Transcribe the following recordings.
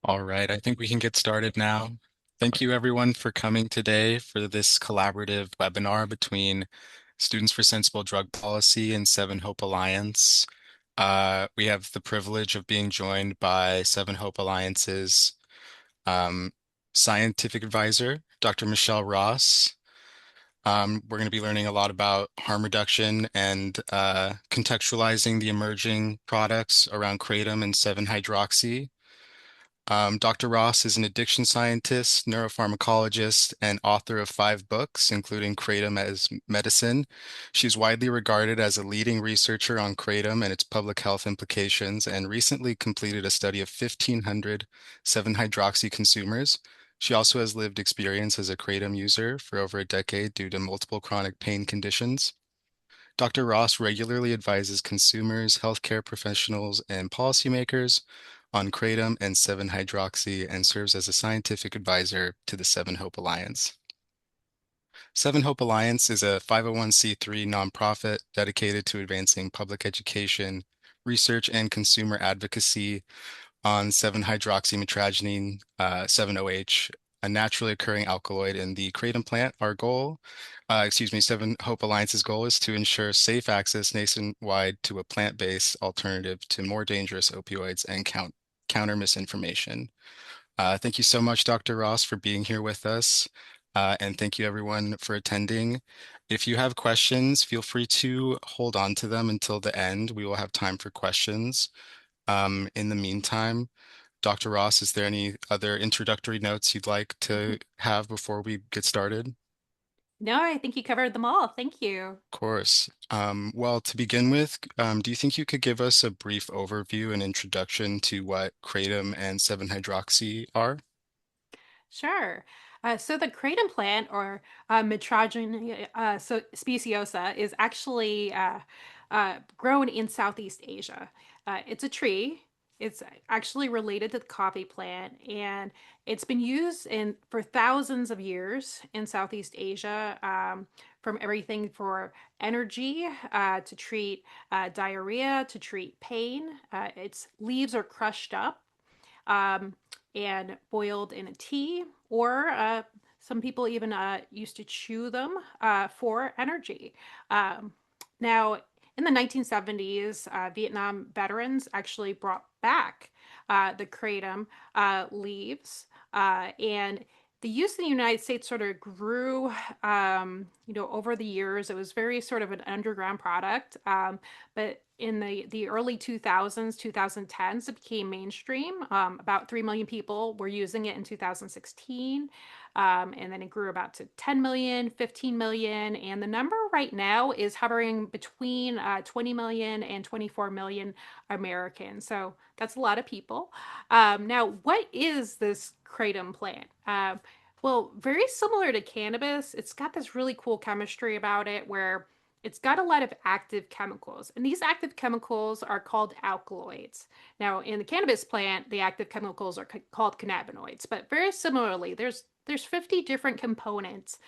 All right, I think we can get started now. Thank you everyone for coming today for this collaborative webinar between Students for Sensible Drug Policy and Seven Hope Alliance. We have the privilege of being joined by Seven Hope Alliance's um, scientific advisor, Dr. Michele Ross. We're going to be learning a lot about harm reduction and contextualizing the emerging products around kratom and 7-hydroxy. Dr. Ross is an addiction scientist, neuropharmacologist, and author of 5 books, including Kratom Is Medicine. She's widely regarded as a leading researcher on kratom and its public health implications, and recently completed a study of 1,500 7-hydroxy consumers. She also has lived experience as a kratom user for over a decade due to multiple chronic pain conditions. Dr. Ross regularly advises consumers, healthcare professionals, and policymakers on kratom and 7-hydroxy and serves as a scientific advisor to the Seven Hope Alliance. Seven Hope Alliance is a 501(c)(3) nonprofit dedicated to advancing public education, research, and consumer advocacy on 7-hydroxymetragenine, 7-OH, a naturally occurring alkaloid in the kratom plant. Seven Hope Alliance's goal is to ensure safe access nationwide to a plant-based alternative to more dangerous opioids and counter misinformation. Thank you so much, Dr. Ross, for being here with us. And thank you everyone for attending. If you have questions, feel free to hold on to them until the end. We will have time for questions. In the meantime, Dr. Ross, is there any other introductory notes you'd like to have before we get started? No, I think you covered them all. Thank you. Of course. Well, to begin with, do you think you could give us a brief overview and introduction to what kratom and 7-hydroxy are? Sure. So the kratom plant, or Metrogyn speciosa, is actually grown in Southeast Asia. It's a tree. It's actually related to the coffee plant, and it's been used for thousands of years in Southeast Asia, from everything for energy to treat diarrhea, to treat pain. Its leaves are crushed up um, and boiled in a tea, or some people even used to chew them for energy. Um, Now, in the 1970s, Vietnam veterans actually brought back the kratom leaves, and the use in the United States sort of grew, over the years. It was very sort of an underground product, but in the early 2000s, 2010s, it became mainstream. About 3 million people were using it in 2016. And then it grew about to 10 million, 15 million. And the number right now is hovering between 20 million and 24 million Americans. So that's a lot of people. Now, what is this kratom plant? Well, very similar to cannabis, it's got this really cool chemistry about it where it's got a lot of active chemicals, and these active chemicals are called alkaloids. Now, in the cannabis plant, the active chemicals are called cannabinoids, but very similarly, there's 50 different components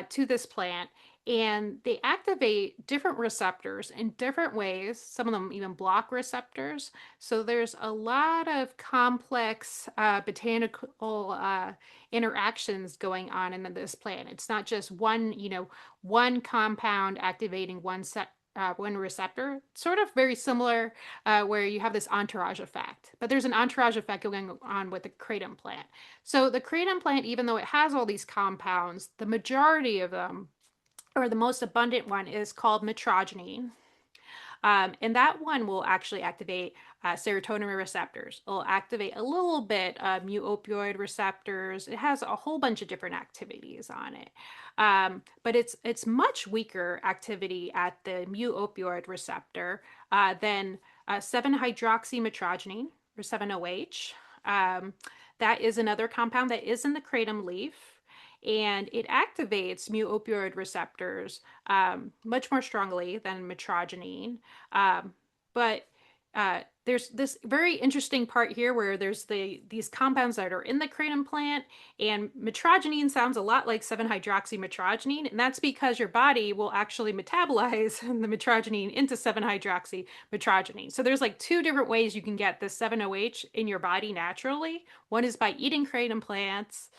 to this plant, and they activate different receptors in different ways. Some of them even block receptors. So there's a lot of complex botanical interactions going on in this plant. It's not just one compound activating one receptor, sort of very similar, where you have this entourage effect. But there's an entourage effect going on with the kratom plant. So the kratom plant, even though it has all these compounds, the majority of them, or the most abundant one, is called metrogenine. And that one will actually activate serotonin receptors. It'll activate a little bit of mu opioid receptors. It has a whole bunch of different activities on it. But it's much weaker activity at the mu opioid receptor than 7-hydroxymetragenine, or 7-OH. Um, that is another compound that is in the kratom leaf, and it activates mu opioid receptors much more strongly than metrogenine. But there's this very interesting part here where there's these compounds that are in the kratom plant, and metrogenine sounds a lot like 7-hydroxymetrogenine, and that's because your body will actually metabolize the metrogenine into 7-hydroxymetrogenine. So there's like two different ways you can get this 7-OH in your body naturally. One is by eating kratom plants,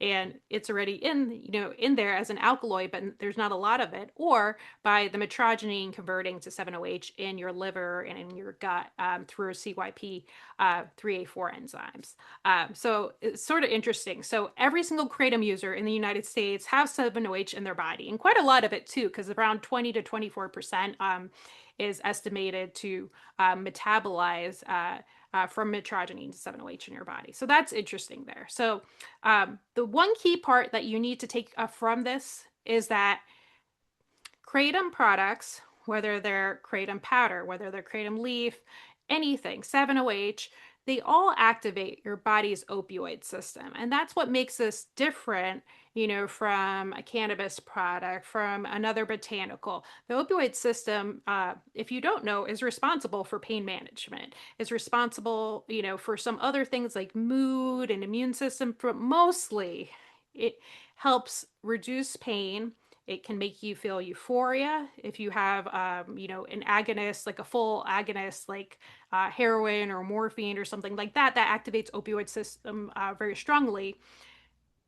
and it's already in there as an alkaloid, but there's not a lot of it, or by the metrogenine converting to 7-OH in your liver and in your gut through CYP 3A4 enzymes. So it's sort of interesting. So every single kratom user in the United States have 7-OH in their body, and quite a lot of it too, because around 20 to 24% is estimated to metabolize from metrogenine to 7-OH in your body. So that's interesting there. So the one key part that you need to take from this is that kratom products, whether they're kratom powder, whether they're kratom leaf, anything, 7-OH, they all activate your body's opioid system. And that's what makes us different, from a cannabis product, from another botanical. The opioid system, if you don't know, is responsible for pain management, is responsible, for some other things like mood and immune system, but mostly it helps reduce pain. It can make you feel euphoria if you have, an agonist, like a full agonist, like heroin or morphine or something like that, that activates opioid system very strongly.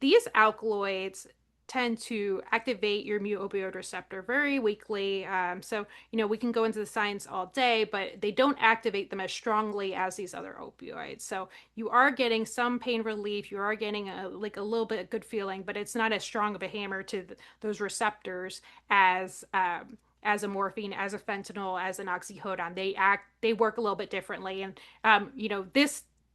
These alkaloids tend to activate your mu opioid receptor very weakly. So, we can go into the science all day, but they don't activate them as strongly as these other opioids. So you are getting some pain relief. You are getting like a little bit of good feeling, but it's not as strong of a hammer to those receptors as a morphine, as a fentanyl, as an oxycodone. They work a little bit differently. And,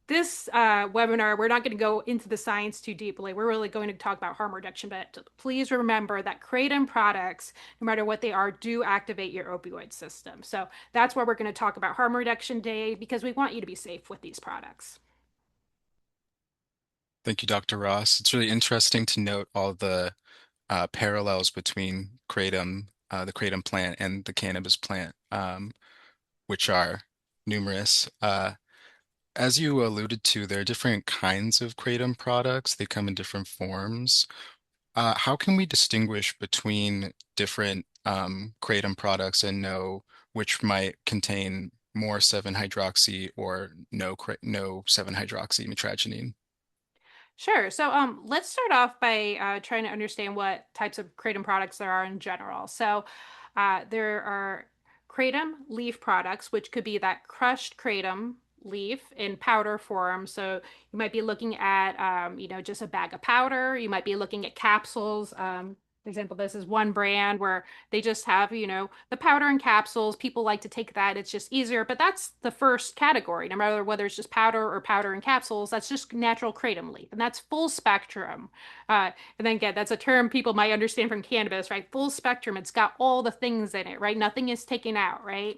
this webinar, we're not going to go into the science too deeply. We're really going to talk about harm reduction, but please remember that kratom products, no matter what they are, do activate your opioid system. So that's why we're going to talk about harm reduction day, because we want you to be safe with these products. Thank you, Dr. Ross. It's really interesting to note all the parallels between the kratom plant and the cannabis plant, which are numerous. As you alluded to, there are different kinds of kratom products. They come in different forms. How can we distinguish between different kratom products and know which might contain more 7-hydroxy or no 7-hydroxy metragenine? Sure. So let's start off by trying to understand what types of kratom products there are in general. So there are kratom leaf products, which could be that crushed kratom leaf in powder form. So you might be looking at, just a bag of powder. You might be looking at capsules. For example, this is one brand where they just have, the powder and capsules. People like to take that. It's just easier. But that's the first category. No matter whether it's just powder or powder and capsules, that's just natural kratom leaf. And that's full spectrum. And then again, that's a term people might understand from cannabis, right? Full spectrum. It's got all the things in it, right? Nothing is taken out, right?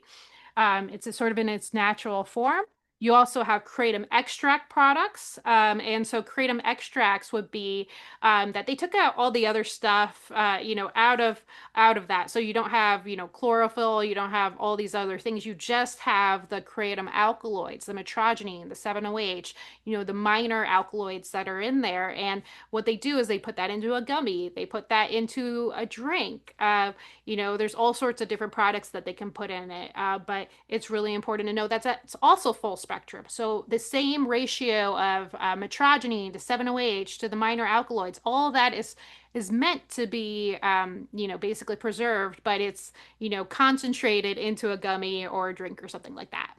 It's a sort of in its natural form. You also have kratom extract products. And so kratom extracts would be that they took out all the other stuff, out of that. So you don't have, chlorophyll, you don't have all these other things. You just have the kratom alkaloids, the metrogenine, the 7-OH, the minor alkaloids that are in there. And what they do is they put that into a gummy, they put that into a drink. There's all sorts of different products that they can put in it. But it's really important to know that it's also full spectrum. So the same ratio of metrogenine to 7-OH to the minor alkaloids, all that is meant to be, basically preserved, but it's, concentrated into a gummy or a drink or something like that.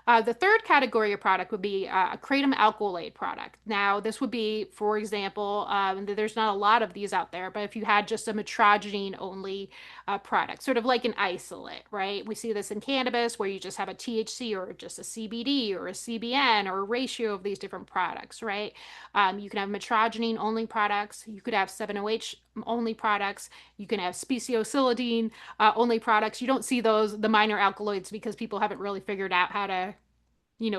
The third category of product would be a kratom alkaloid product. Now, this would be, for example, there's not a lot of these out there, but if you had just a metrogenine only product, sort of like an isolate, right? We see this in cannabis where you just have a THC or just a CBD or a CBN or a ratio of these different products, right? You can have metrogenine only products. You could have 7-OH only products. You can have speciosidine only products. You don't see the minor alkaloids because people haven't really figured out how to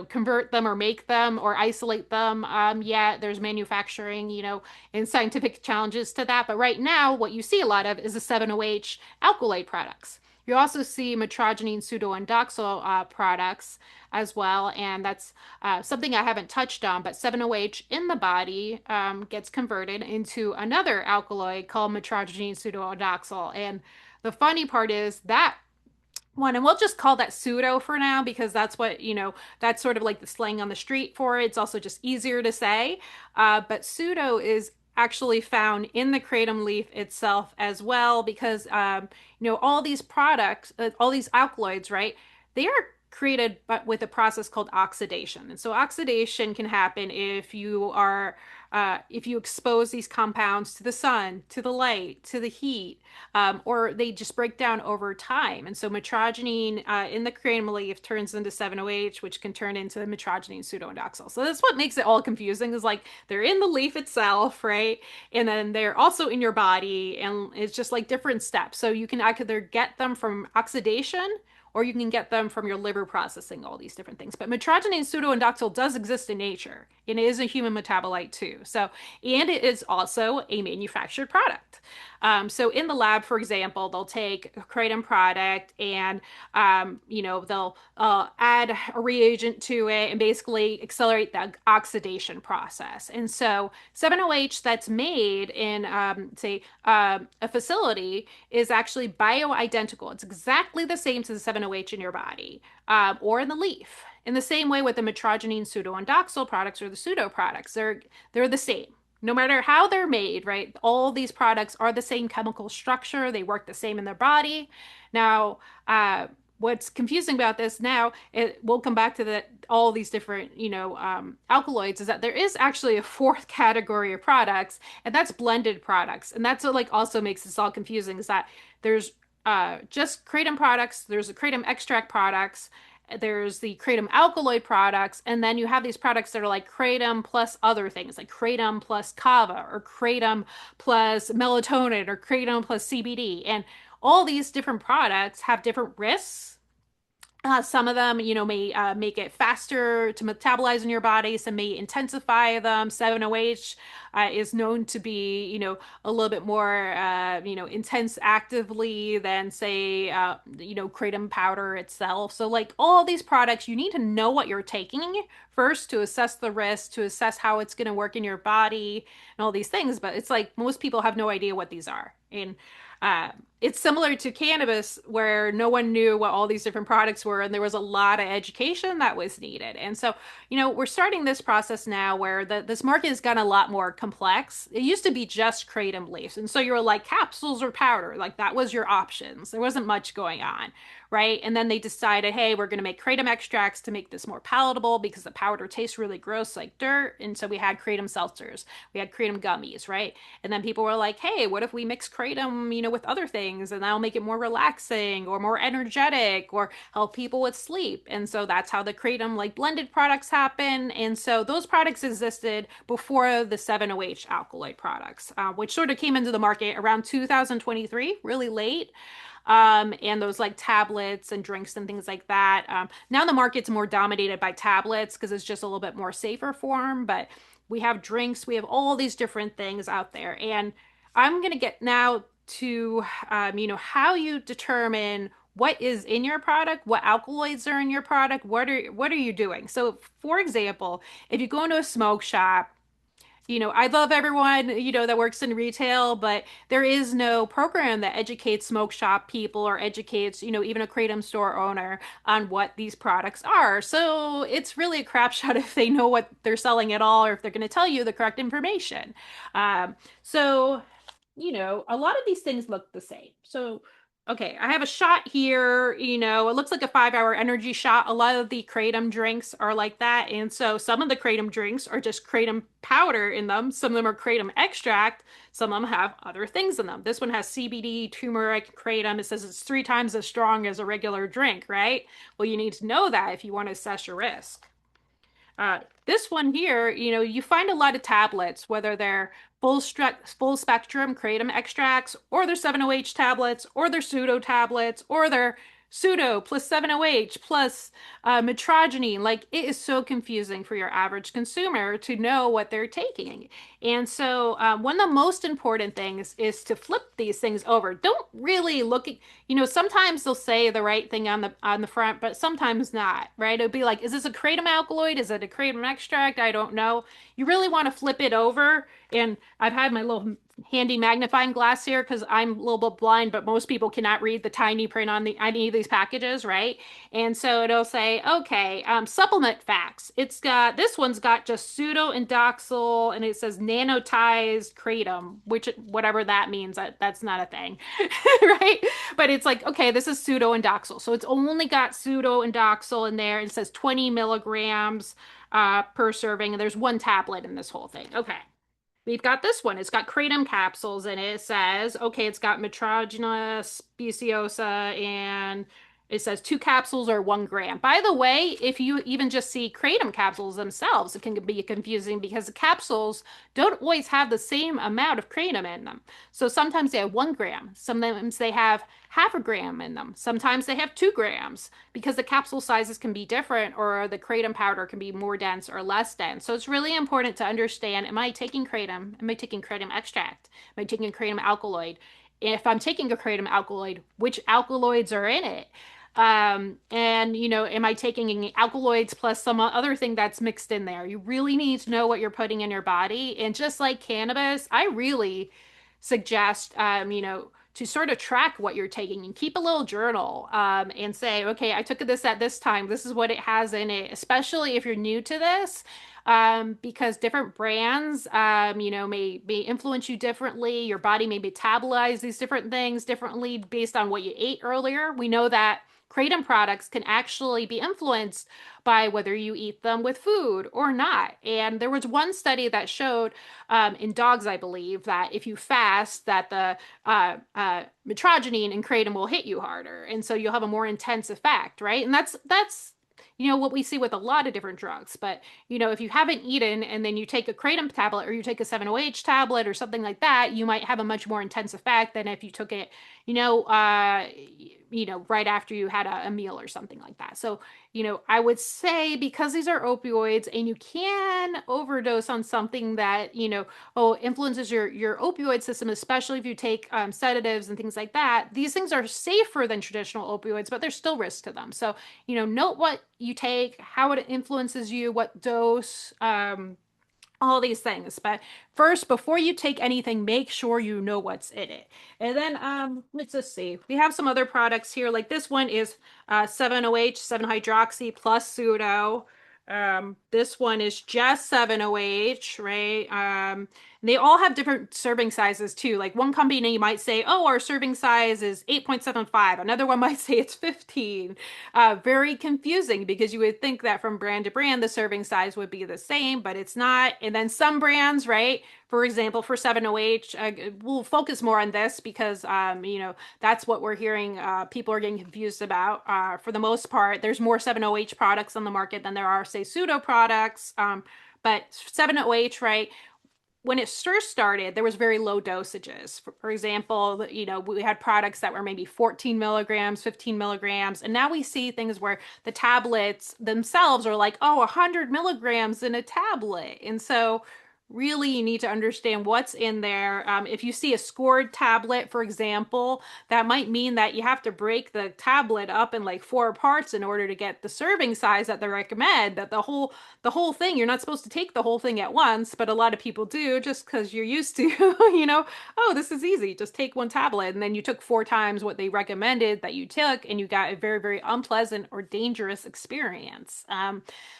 convert them or make them or isolate them yet. There's manufacturing, and scientific challenges to that. But right now, what you see a lot of is the 7-OH alkaloid products. You also see metrogenine pseudoindoxyl products as well, and that's something I haven't touched on, but 7-OH in the body gets converted into another alkaloid called metrogenine pseudoindoxyl. And the funny part is that one, and we'll just call that pseudo for now because that's what, that's sort of like the slang on the street for it. It's also just easier to say. But pseudo is actually found in the kratom leaf itself as well because, all these products, all these alkaloids, right? They are created but with a process called oxidation. And so oxidation can happen if you expose these compounds to the sun, to the light, to the heat, or they just break down over time. And so metrogenine in the kratom leaf turns into 7-OH, which can turn into metrogenine pseudoindoxyl. So that's what makes it all confusing is like they're in the leaf itself, right? And then they're also in your body, and it's just like different steps. So you can either get them from oxidation or you can get them from your liver processing all these different things. But metrogenine pseudoindoxyl does exist in nature, and it is a human metabolite too. So, and it is also a manufactured product. So in the lab, for example, they'll take a kratom product and they'll add a reagent to it and basically accelerate the oxidation process. And so 7-OH that's made in say a facility is actually bioidentical. It's exactly the same to the 7-OH in your body or in the leaf. In the same way with the metrogenine pseudoindoxyl products or the pseudo products, they're the same. No matter how they're made, right? All these products are the same chemical structure. They work the same in their body. Now, what's confusing about this now, we'll come back to all these different, alkaloids, is that there is actually a fourth category of products, and that's blended products. And that's what like also makes this all confusing is that there's just kratom products, there's the kratom extract products, there's the kratom alkaloid products, and then you have these products that are like kratom plus other things, like kratom plus kava, or kratom plus melatonin, or kratom plus CBD. And all these different products have different risks. Some of them, may make it faster to metabolize in your body. Some may intensify them. 7-OH is known to be, a little bit more, intense actively than, say, kratom powder itself. So, like all these products, you need to know what you're taking first to assess the risk, to assess how it's going to work in your body, and all these things. But it's like most people have no idea what these are. And it's similar to cannabis where no one knew what all these different products were and there was a lot of education that was needed. And so, we're starting this process now where this market has gotten a lot more complex. It used to be just kratom leaves. And so you were like capsules or powder, like that was your options. There wasn't much going on, right? And then they decided, hey, we're going to make kratom extracts to make this more palatable because the powder tastes really gross like dirt. And so we had kratom seltzers, we had kratom gummies, right? And then people were like, hey, what if we mix kratom, with other things and that'll make it more relaxing or more energetic or help people with sleep. And so that's how the kratom like blended products happen. And so those products existed before the 7-OH alkaloid products, which sort of came into the market around 2023, really late. And those like tablets and drinks and things like that. Now the market's more dominated by tablets because it's just a little bit more safer form, but we have drinks, we have all these different things out there. And I'm going to get now to, how you determine what is in your product, what alkaloids are in your product, what are you doing? So, for example, if you go into a smoke shop, I love everyone, that works in retail, but there is no program that educates smoke shop people or educates, even a kratom store owner on what these products are. So it's really a crapshoot if they know what they're selling at all or if they're going to tell you the correct information. So, a lot of these things look the same. So, okay, I have a shot here, it looks like a 5-hour energy shot. A lot of the kratom drinks are like that. And so some of the kratom drinks are just kratom powder in them. Some of them are kratom extract. Some of them have other things in them. This one has CBD, turmeric, kratom. It says it's 3 times as strong as a regular drink, right? Well, you need to know that if you want to assess your risk. This one here, you find a lot of tablets, whether they're full spectrum kratom extracts, or they're 7-OH tablets, or they're pseudo tablets, or they're pseudo plus 7-OH plus mitragynine. Like it is so confusing for your average consumer to know what they're taking. And so one of the most important things is to flip these things over. Don't really look at, sometimes they'll say the right thing on the front, but sometimes not, right? It'll be like, is this a kratom alkaloid? Is it a kratom extract? I don't know. You really want to flip it over. And I've had my little handy magnifying glass here because I'm a little bit blind, but most people cannot read the tiny print on any of these packages, right? And so it'll say, okay, supplement facts. It's got this one's got just pseudo indoxyl, and it says nanotized kratom, which whatever that means, that's not a thing, right? But it's like, okay, this is pseudo indoxyl, so it's only got pseudo indoxyl in there. It says 20 milligrams per serving, and there's one tablet in this whole thing. Okay. We've got this one. It's got kratom capsules in it. It says, okay, it's got Metrogenous speciosa, and it says 2 capsules or 1 gram. By the way, if you even just see kratom capsules themselves, it can be confusing because the capsules don't always have the same amount of kratom in them. So sometimes they have 1 gram. Sometimes they have half a gram in them. Sometimes they have 2 grams because the capsule sizes can be different or the kratom powder can be more dense or less dense. So it's really important to understand, am I taking kratom? Am I taking kratom extract? Am I taking a kratom alkaloid? If I'm taking a kratom alkaloid, which alkaloids are in it? And am I taking alkaloids plus some other thing that's mixed in there? You really need to know what you're putting in your body. And just like cannabis, I really suggest, to sort of track what you're taking and keep a little journal, and say, okay, I took this at this time. This is what it has in it, especially if you're new to this, because different brands, may influence you differently. Your body may metabolize these different things differently based on what you ate earlier. We know that kratom products can actually be influenced by whether you eat them with food or not. And there was one study that showed, in dogs, I believe, that if you fast, that the mitragynine and kratom will hit you harder, and so you'll have a more intense effect, right? And that's what we see with a lot of different drugs. But if you haven't eaten and then you take a kratom tablet or you take a 7-OH tablet or something like that, you might have a much more intense effect than if you took it, right after you had a meal or something like that. So, I would say because these are opioids and you can overdose on something that, influences your opioid system, especially if you take sedatives and things like that. These things are safer than traditional opioids, but there's still risk to them. So, note what you take, how it influences you, what dose, all these things. But first, before you take anything, make sure you know what's in it. And then let's just see. We have some other products here. Like this one is 7-OH, 7-hydroxy plus pseudo. This one is just 7-OH, right? They all have different serving sizes too. Like one company might say, oh, our serving size is 8.75. Another one might say it's 15. Very confusing because you would think that from brand to brand, the serving size would be the same, but it's not. And then some brands, right? For example, for 7-OH, we'll focus more on this because, that's what we're hearing people are getting confused about. For the most part, there's more 7-OH products on the market than there are, say, pseudo products. But 7-OH, right? When it first started, there was very low dosages. For example, we had products that were maybe 14 milligrams, 15 milligrams, and now we see things where the tablets themselves are like, oh, 100 milligrams in a tablet. And so really you need to understand what's in there. If you see a scored tablet, for example, that might mean that you have to break the tablet up in like 4 parts in order to get the serving size that they recommend. That the whole thing, you're not supposed to take the whole thing at once, but a lot of people do just because you're used to, oh, this is easy. Just take one tablet. And then you took 4 times what they recommended that you took, and you got a very, very unpleasant or dangerous experience.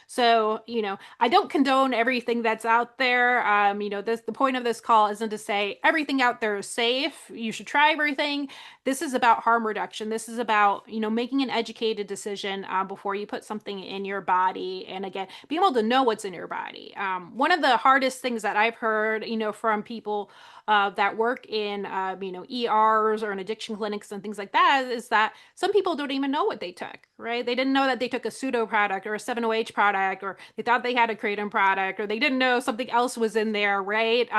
So, I don't condone everything that's out there. The point of this call isn't to say everything out there is safe. You should try everything. This is about harm reduction. This is about, making an educated decision before you put something in your body. And again, being able to know what's in your body. One of the hardest things that I've heard, from people that work in, ERs or in addiction clinics and things like that is that some people don't even know what they took, right? They didn't know that they took a pseudo product or a 7-OH product, or they thought they had a kratom product, or they didn't know something else was in there, right?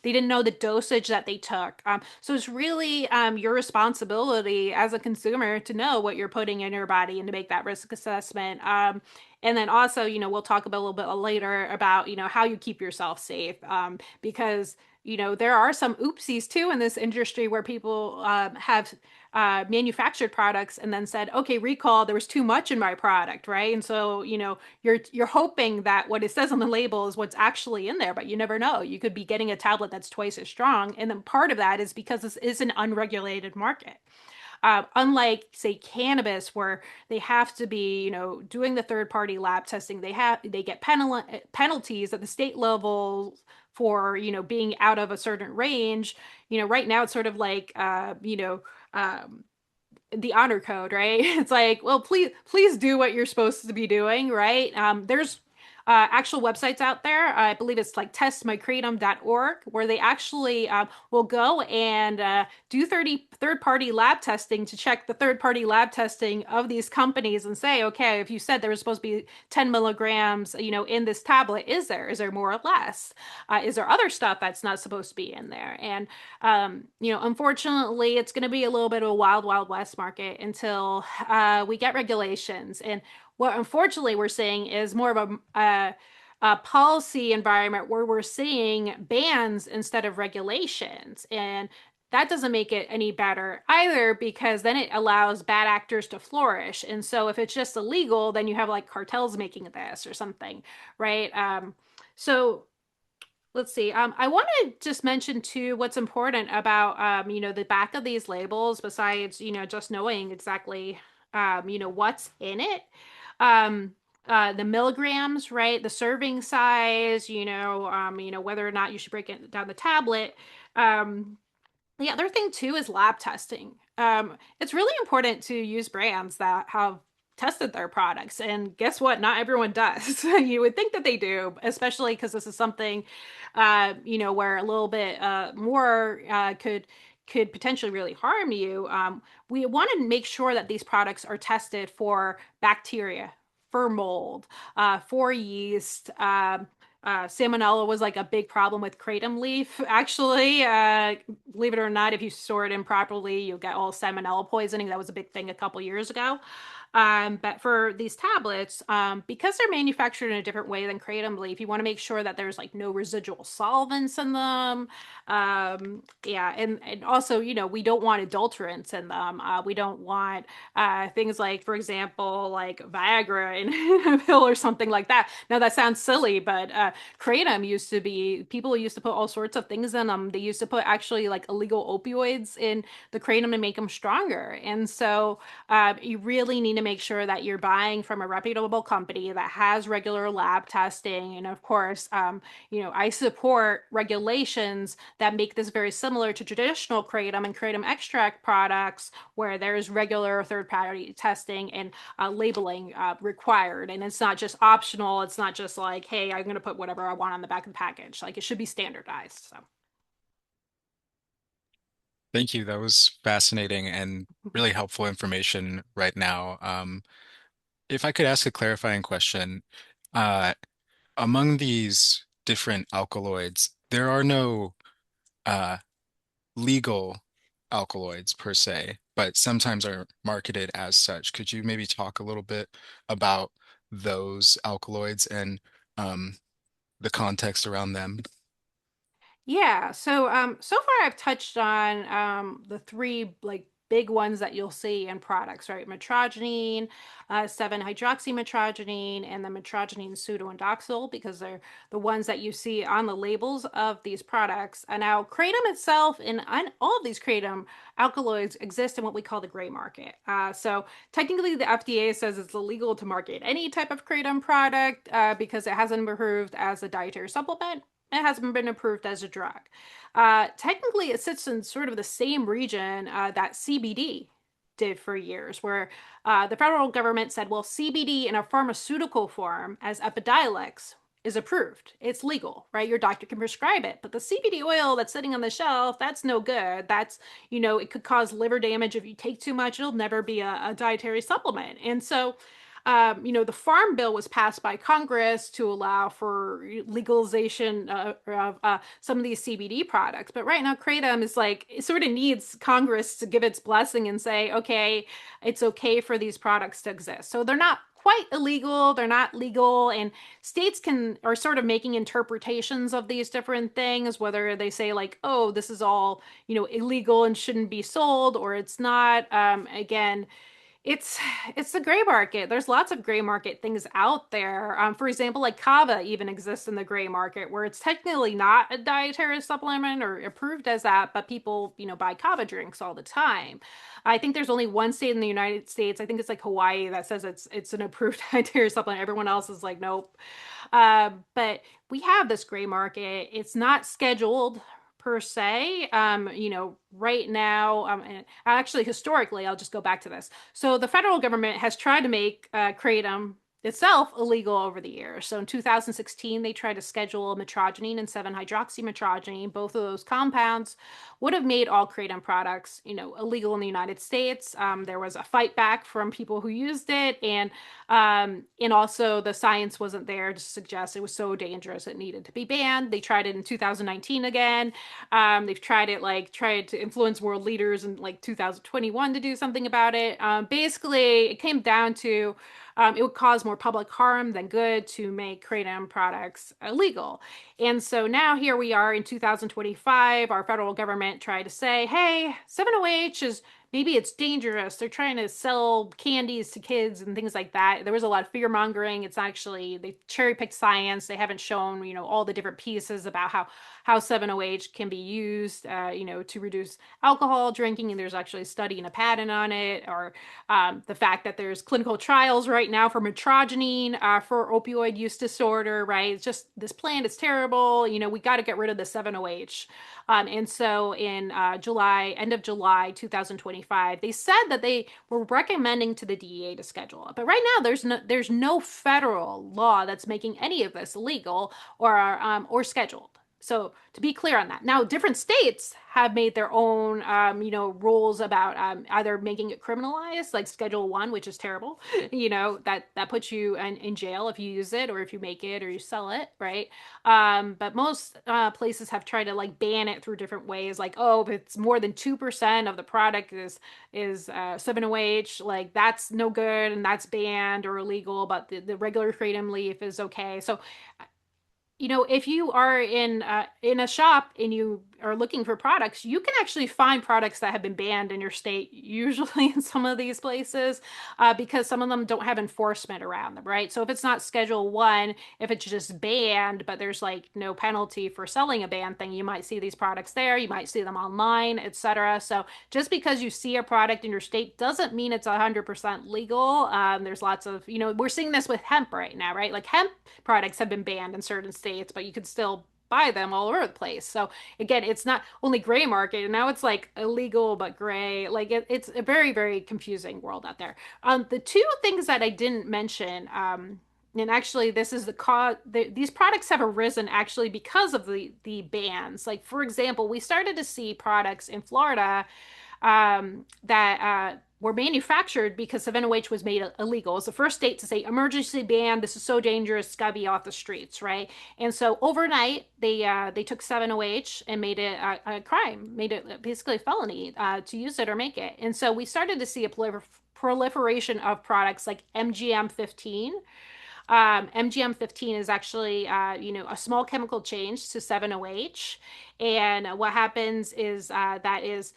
They didn't know the dosage that they took. So it's really your responsibility responsibility as a consumer to know what you're putting in your body and to make that risk assessment. And then also, we'll talk about a little bit later about, how you keep yourself safe, because there are some oopsies too in this industry where people have manufactured products and then said, okay, recall, there was too much in my product, right? And so, you're hoping that what it says on the label is what's actually in there, but you never know. You could be getting a tablet that's twice as strong. And then part of that is because this is an unregulated market. Unlike, say, cannabis, where they have to be, doing the third-party lab testing, they get penalties at the state level for, being out of a certain range. Right now it's sort of like, um, the honor code, right? It's like, well, please do what you're supposed to be doing, right? There's actual websites out there. I believe it's like testmykratom.org, where they actually will go and do third-party lab testing to check the third-party lab testing of these companies and say, okay, if you said there was supposed to be 10 milligrams, in this tablet, is there more or less? Is there other stuff that's not supposed to be in there? And unfortunately, it's going to be a little bit of a wild, wild west market until we get regulations. And what unfortunately we're seeing is more of a policy environment where we're seeing bans instead of regulations. And that doesn't make it any better either, because then it allows bad actors to flourish. And so if it's just illegal, then you have like cartels making this or something, right? So let's see. I want to just mention too what's important about the back of these labels, besides just knowing exactly what's in it. Um, the milligrams, right? The serving size, whether or not you should break it down the tablet. Um, the other thing too is lab testing. It's really important to use brands that have tested their products. And guess what? Not everyone does. You would think that they do, especially because this is something, where a little bit more could potentially really harm you. We want to make sure that these products are tested for bacteria, for mold, for yeast. Salmonella was like a big problem with kratom leaf. Actually, believe it or not, if you store it improperly, you'll get all salmonella poisoning. That was a big thing a couple years ago. But for these tablets, because they're manufactured in a different way than kratom leaf, you want to make sure that there's like no residual solvents in them. Yeah, and also, we don't want adulterants in them. We don't want things like, for example, like Viagra in a pill or something like that. Now that sounds silly, but kratom used to be, people used to put all sorts of things in them. They used to put actually like illegal opioids in the kratom to make them stronger. And so you really need to make sure that you're buying from a reputable company that has regular lab testing. And of course, I support regulations that make this very similar to traditional kratom and kratom extract products, where there's regular third-party testing and labeling required. And it's not just optional. It's not just like, hey, I'm going to put whatever I want on the back of the package. Like, it should be standardized. So. Thank you. That was fascinating and really helpful information right now. If I could ask a clarifying question, uh, among these different alkaloids, there are no uh, legal alkaloids per se, but sometimes are marketed as such. Could you maybe talk a little bit about those alkaloids and the context around them? Yeah, so far I've touched on the three like big ones that you'll see in products, right? Metrogenine, 7-hydroxymetrogenine, and the metrogenine pseudoindoxyl, because they're the ones that you see on the labels of these products. And now kratom itself and all of these kratom alkaloids exist in what we call the gray market. So technically the FDA says it's illegal to market any type of kratom product because it hasn't been approved as a dietary supplement. It hasn't been approved as a drug. Technically, it sits in sort of the same region that CBD did for years, where the federal government said, well, CBD in a pharmaceutical form as Epidiolex is approved. It's legal, right? Your doctor can prescribe it. But the CBD oil that's sitting on the shelf, that's no good. That's, it could cause liver damage if you take too much. It'll never be a dietary supplement. And so The Farm Bill was passed by Congress to allow for legalization of some of these CBD products. But right now, Kratom is like, it sort of needs Congress to give its blessing and say, okay, it's okay for these products to exist. So they're not quite illegal, they're not legal, and states can are sort of making interpretations of these different things, whether they say like, oh, this is all, illegal and shouldn't be sold, or it's not. Again, it's it's the gray market. There's lots of gray market things out there. For example, like kava even exists in the gray market, where it's technically not a dietary supplement or approved as that, but people, buy kava drinks all the time. I think there's only one state in the United States, I think it's like Hawaii, that says it's an approved dietary supplement. Everyone else is like, nope. But we have this gray market. It's not scheduled per se. Right now, and actually historically, I'll just go back to this. So the federal government has tried to make kratom itself illegal over the years. So in 2016, they tried to schedule mitragynine and 7-hydroxymitragynine. Both of those compounds would have made all kratom products, illegal in the United States. There was a fight back from people who used it, and also the science wasn't there to suggest it was so dangerous it needed to be banned. They tried it in 2019 again. They've tried to influence world leaders in like 2021 to do something about it. Basically, it came down to it would cause more public harm than good to make kratom products illegal. And so now here we are in 2025. Our federal government tried to say, hey, 7-OH is maybe it's dangerous. They're trying to sell candies to kids and things like that. There was a lot of fear mongering. It's actually, they cherry picked science. They haven't shown, all the different pieces about how 7-OH can be used, to reduce alcohol drinking. And there's actually a study and a patent on it, or the fact that there's clinical trials right now for mitragynine for opioid use disorder, right? It's just this plant is terrible. We got to get rid of the 7-OH. And so in end of July 2025, they said that they were recommending to the DEA to schedule it. But right now, there's no federal law that's making any of this illegal or scheduled. So to be clear on that. Now, different states have made their own, rules about either making it criminalized, like Schedule 1, which is terrible. That puts you in jail if you use it or if you make it or you sell it, right? But most places have tried to like ban it through different ways, like, oh, if it's more than 2% of the product is 7-OH, like that's no good and that's banned or illegal, but the regular kratom leaf is okay. So if you are in a shop and you are looking for products, you can actually find products that have been banned in your state, usually in some of these places, because some of them don't have enforcement around them, right? So if it's not Schedule 1, if it's just banned, but there's like no penalty for selling a banned thing, you might see these products there, you might see them online, etc. So just because you see a product in your state doesn't mean it's 100% legal. There's lots of, we're seeing this with hemp right now, right? Like hemp products have been banned in certain states, but you could still buy them all over the place. So again, it's not only gray market, and now it's like illegal but gray. Like it's a very, very confusing world out there. The two things that I didn't mention, and actually this is the cause, these products have arisen actually because of the bans. Like for example, we started to see products in Florida that were manufactured because 7-OH was made illegal. It's the first state to say emergency ban. This is so dangerous. It's got to be off the streets, right? And so overnight, they took 7-OH and made it a crime, made it basically a felony to use it or make it. And so we started to see a proliferation of products like MGM 15. MGM 15 is actually, a small chemical change to 7-OH. And what happens is that is,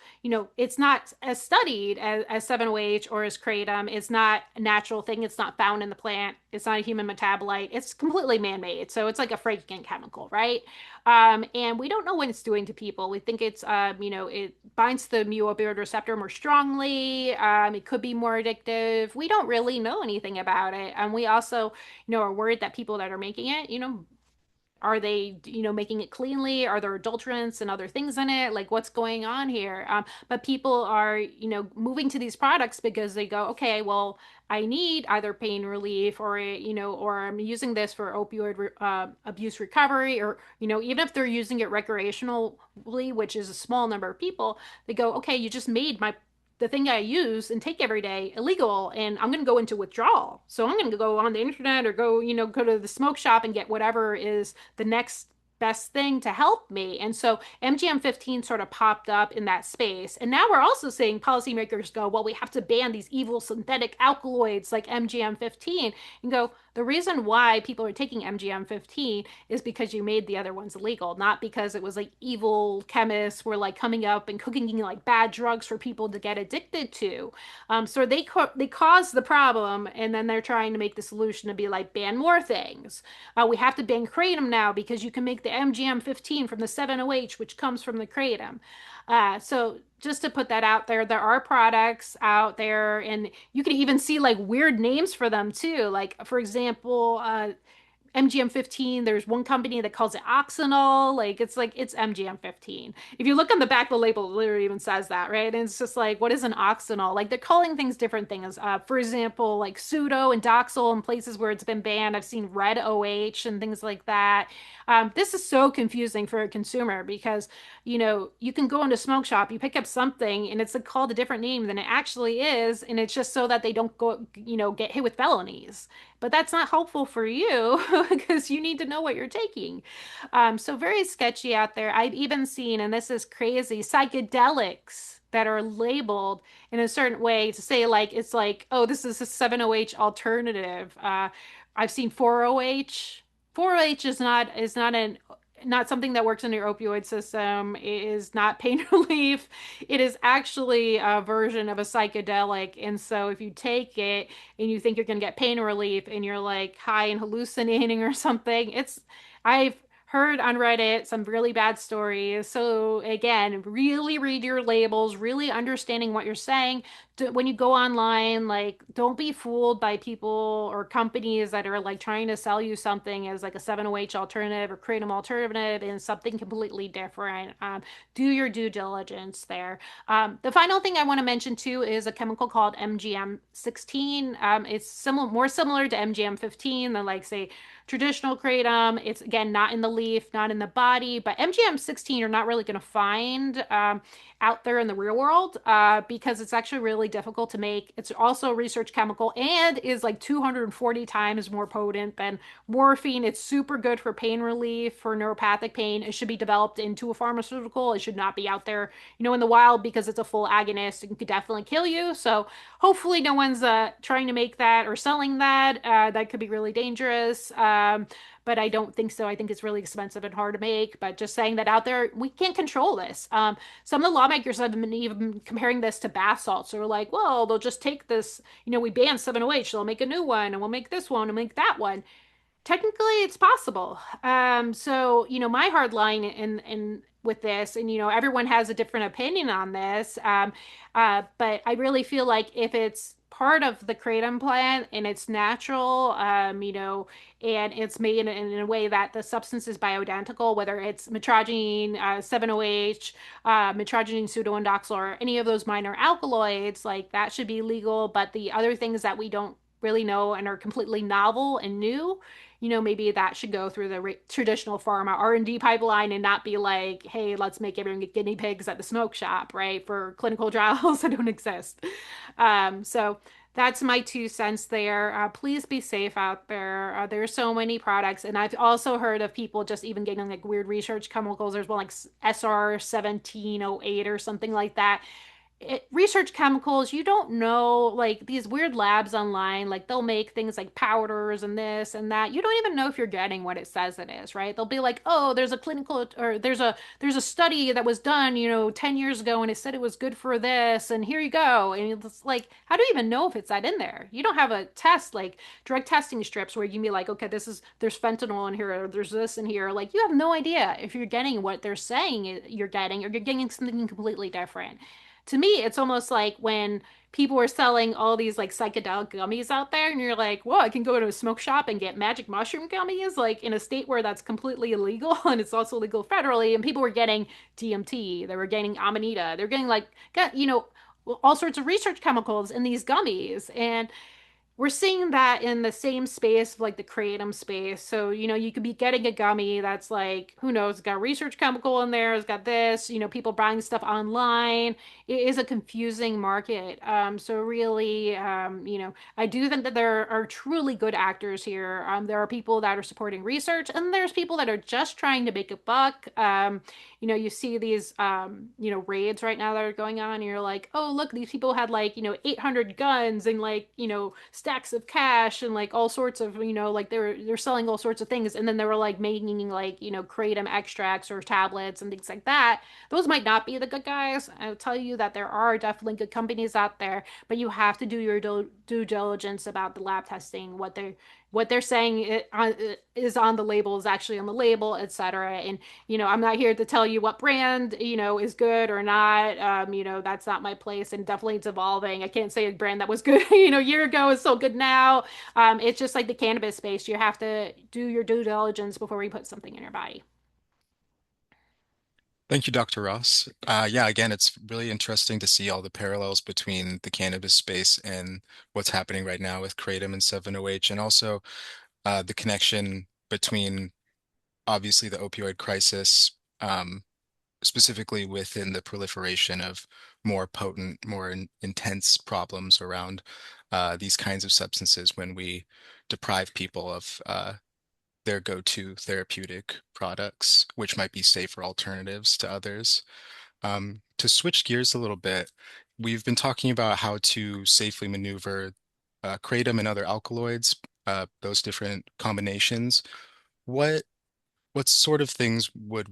it's not as studied as 7-OH or as kratom. It's not a natural thing. It's not found in the plant. It's not a human metabolite. It's completely man-made. So it's like a Franken chemical, right? And we don't know what it's doing to people. We think it's, it binds to the mu-opioid receptor more strongly. It could be more addictive. We don't really know anything about it. And we also, are worried that people that are making it, are they, making it cleanly? Are there adulterants and other things in it? Like what's going on here? But people are, moving to these products because they go, okay, well, I need either pain relief or I'm using this for opioid abuse recovery, or, even if they're using it recreationally, which is a small number of people, they go, okay, you just made the thing I use and take every day illegal, and I'm going to go into withdrawal. So I'm going to go on the internet or go, go to the smoke shop and get whatever is the next best thing to help me. And so MGM 15 sort of popped up in that space. And now we're also seeing policymakers go, well, we have to ban these evil synthetic alkaloids like MGM 15, and go, the reason why people are taking MGM 15 is because you made the other ones illegal, not because it was like evil chemists were like coming up and cooking like bad drugs for people to get addicted to. So they caused the problem, and then they're trying to make the solution to be like ban more things. We have to ban kratom now because you can make the MGM 15 from the 7-OH, which comes from the kratom. So just to put that out there, there are products out there, and you can even see like weird names for them too. Like for example, MGM 15, there's one company that calls it Oxynol. Like it's MGM 15. If you look on the back of the label, it literally even says that, right? And it's just like, what is an Oxynol? Like they're calling things different things. For example, like pseudo and doxil in places where it's been banned. I've seen red OH and things like that. This is so confusing for a consumer because, you can go into a smoke shop, you pick up something, and it's like called a different name than it actually is. And it's just so that they don't go, get hit with felonies. But that's not helpful for you because you need to know what you're taking. So very sketchy out there. I've even seen, and this is crazy, psychedelics that are labeled in a certain way to say like it's like, oh, this is a 7-OH alternative. I've seen 4-OH. 4-OH is not something that works in your opioid system. It is not pain relief. It is actually a version of a psychedelic. And so if you take it and you think you're going to get pain relief and you're like high and hallucinating or something, I've heard on Reddit some really bad stories. So again, really read your labels, really understanding what you're saying. When you go online, like don't be fooled by people or companies that are like trying to sell you something as like a 7-OH alternative or kratom alternative and something completely different. Do your due diligence there. The final thing I want to mention too is a chemical called MGM 16. It's more similar to MGM 15 than like say traditional kratom. It's again not in the leaf, not in the body, but MGM 16 you're not really going to find out there in the real world because it's actually really difficult to make. It's also a research chemical and is like 240 times more potent than morphine. It's super good for pain relief, for neuropathic pain. It should be developed into a pharmaceutical. It should not be out there, in the wild because it's a full agonist and could definitely kill you. So hopefully no one's trying to make that or selling that. That could be really dangerous. But I don't think so. I think it's really expensive and hard to make. But just saying that out there, we can't control this. Some of the lawmakers have been even comparing this to bath salts. So we're like, well, they'll just take this, we ban 7-OH, they'll make a new one, and we'll make this one and make that one. Technically it's possible. So my hard line in with this, and everyone has a different opinion on this. But I really feel like if it's part of the kratom plant and it's natural, and it's made in a way that the substance is bioidentical, whether it's metrogene, 7-OH, metrogene pseudoindoxil, or any of those minor alkaloids, like that should be legal. But the other things that we don't really know and are completely novel and new, maybe that should go through the traditional pharma R&D pipeline and not be like, hey, let's make everyone get guinea pigs at the smoke shop, right? For clinical trials that don't exist. So that's my 2 cents there. Please be safe out there. There's so many products. And I've also heard of people just even getting like weird research chemicals. There's one like SR1708 or something like that. Research chemicals, you don't know, like these weird labs online, like they'll make things like powders and this and that. You don't even know if you're getting what it says it is, right? They'll be like, oh, there's a clinical, or there's a study that was done, 10 years ago, and it said it was good for this, and here you go. And it's like, how do you even know if it's that in there? You don't have a test like drug testing strips where you can be like, okay, there's fentanyl in here, or there's this in here. Like you have no idea if you're getting what they're saying you're getting, or you're getting something completely different. To me, it's almost like when people are selling all these like psychedelic gummies out there, and you're like, whoa, I can go to a smoke shop and get magic mushroom gummies, like in a state where that's completely illegal and it's also legal federally. And people were getting DMT, they were getting Amanita, they're getting like, all sorts of research chemicals in these gummies. And we're seeing that in the same space, like the kratom space. So, you could be getting a gummy that's like, who knows, it's got research chemical in there, it's got this, people buying stuff online. It is a confusing market. So really, I do think that there are truly good actors here. There are people that are supporting research, and there's people that are just trying to make a buck. You see these, raids right now that are going on, and you're like, oh, look, these people had like, 800 guns and like, stacks of cash and like all sorts of, like they're selling all sorts of things. And then they were like making like, kratom extracts or tablets and things like that. Those might not be the good guys. I'll tell you that there are definitely good companies out there, but you have to do your due diligence about the lab testing, what they're saying is on the label is actually on the label, etc. And I'm not here to tell you what brand is good or not. That's not my place, and definitely it's evolving. I can't say a brand that was good a year ago is so good now. It's just like the cannabis space. You have to do your due diligence before you put something in your body. Thank you, Dr. Ross. Yeah, again, it's really interesting to see all the parallels between the cannabis space and what's happening right now with Kratom and 7-OH, and also the connection between obviously the opioid crisis, specifically within the proliferation of more potent, more intense problems around these kinds of substances when we deprive people of their go-to therapeutic products, which might be safer alternatives to others. To switch gears a little bit, we've been talking about how to safely maneuver kratom and other alkaloids, those different combinations. What what sort of things would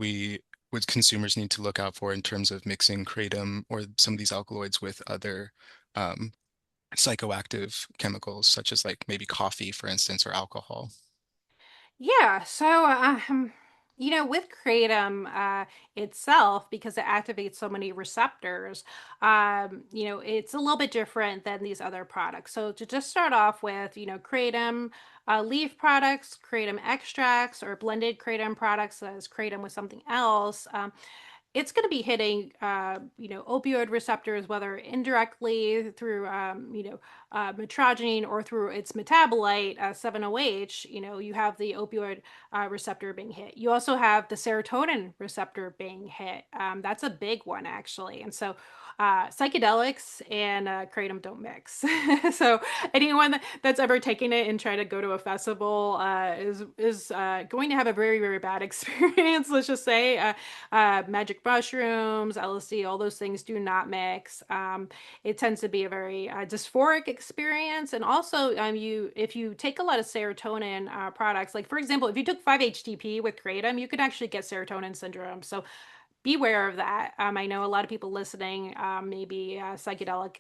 consumers need to look out for in terms of mixing kratom or some of these alkaloids with other um, psychoactive chemicals, such as like maybe coffee, for instance, or alcohol? Yeah, so with kratom itself, because it activates so many receptors, it's a little bit different than these other products. So to just start off with, kratom leaf products, kratom extracts, or blended kratom products as kratom with something else. It's going to be hitting, opioid receptors, whether indirectly through, metrogene or through its metabolite, 7-OH. You have the opioid receptor being hit. You also have the serotonin receptor being hit. That's a big one, actually. And so, psychedelics and kratom don't mix. So anyone that's ever taken it and tried to go to a festival is going to have a very, very bad experience. Let's just say. Magic mushrooms, LSD, all those things do not mix. It tends to be a very dysphoric experience, and also if you take a lot of serotonin products, like for example, if you took 5-HTP with kratom, you could actually get serotonin syndrome. So beware of that. I know a lot of people listening, maybe psychedelic,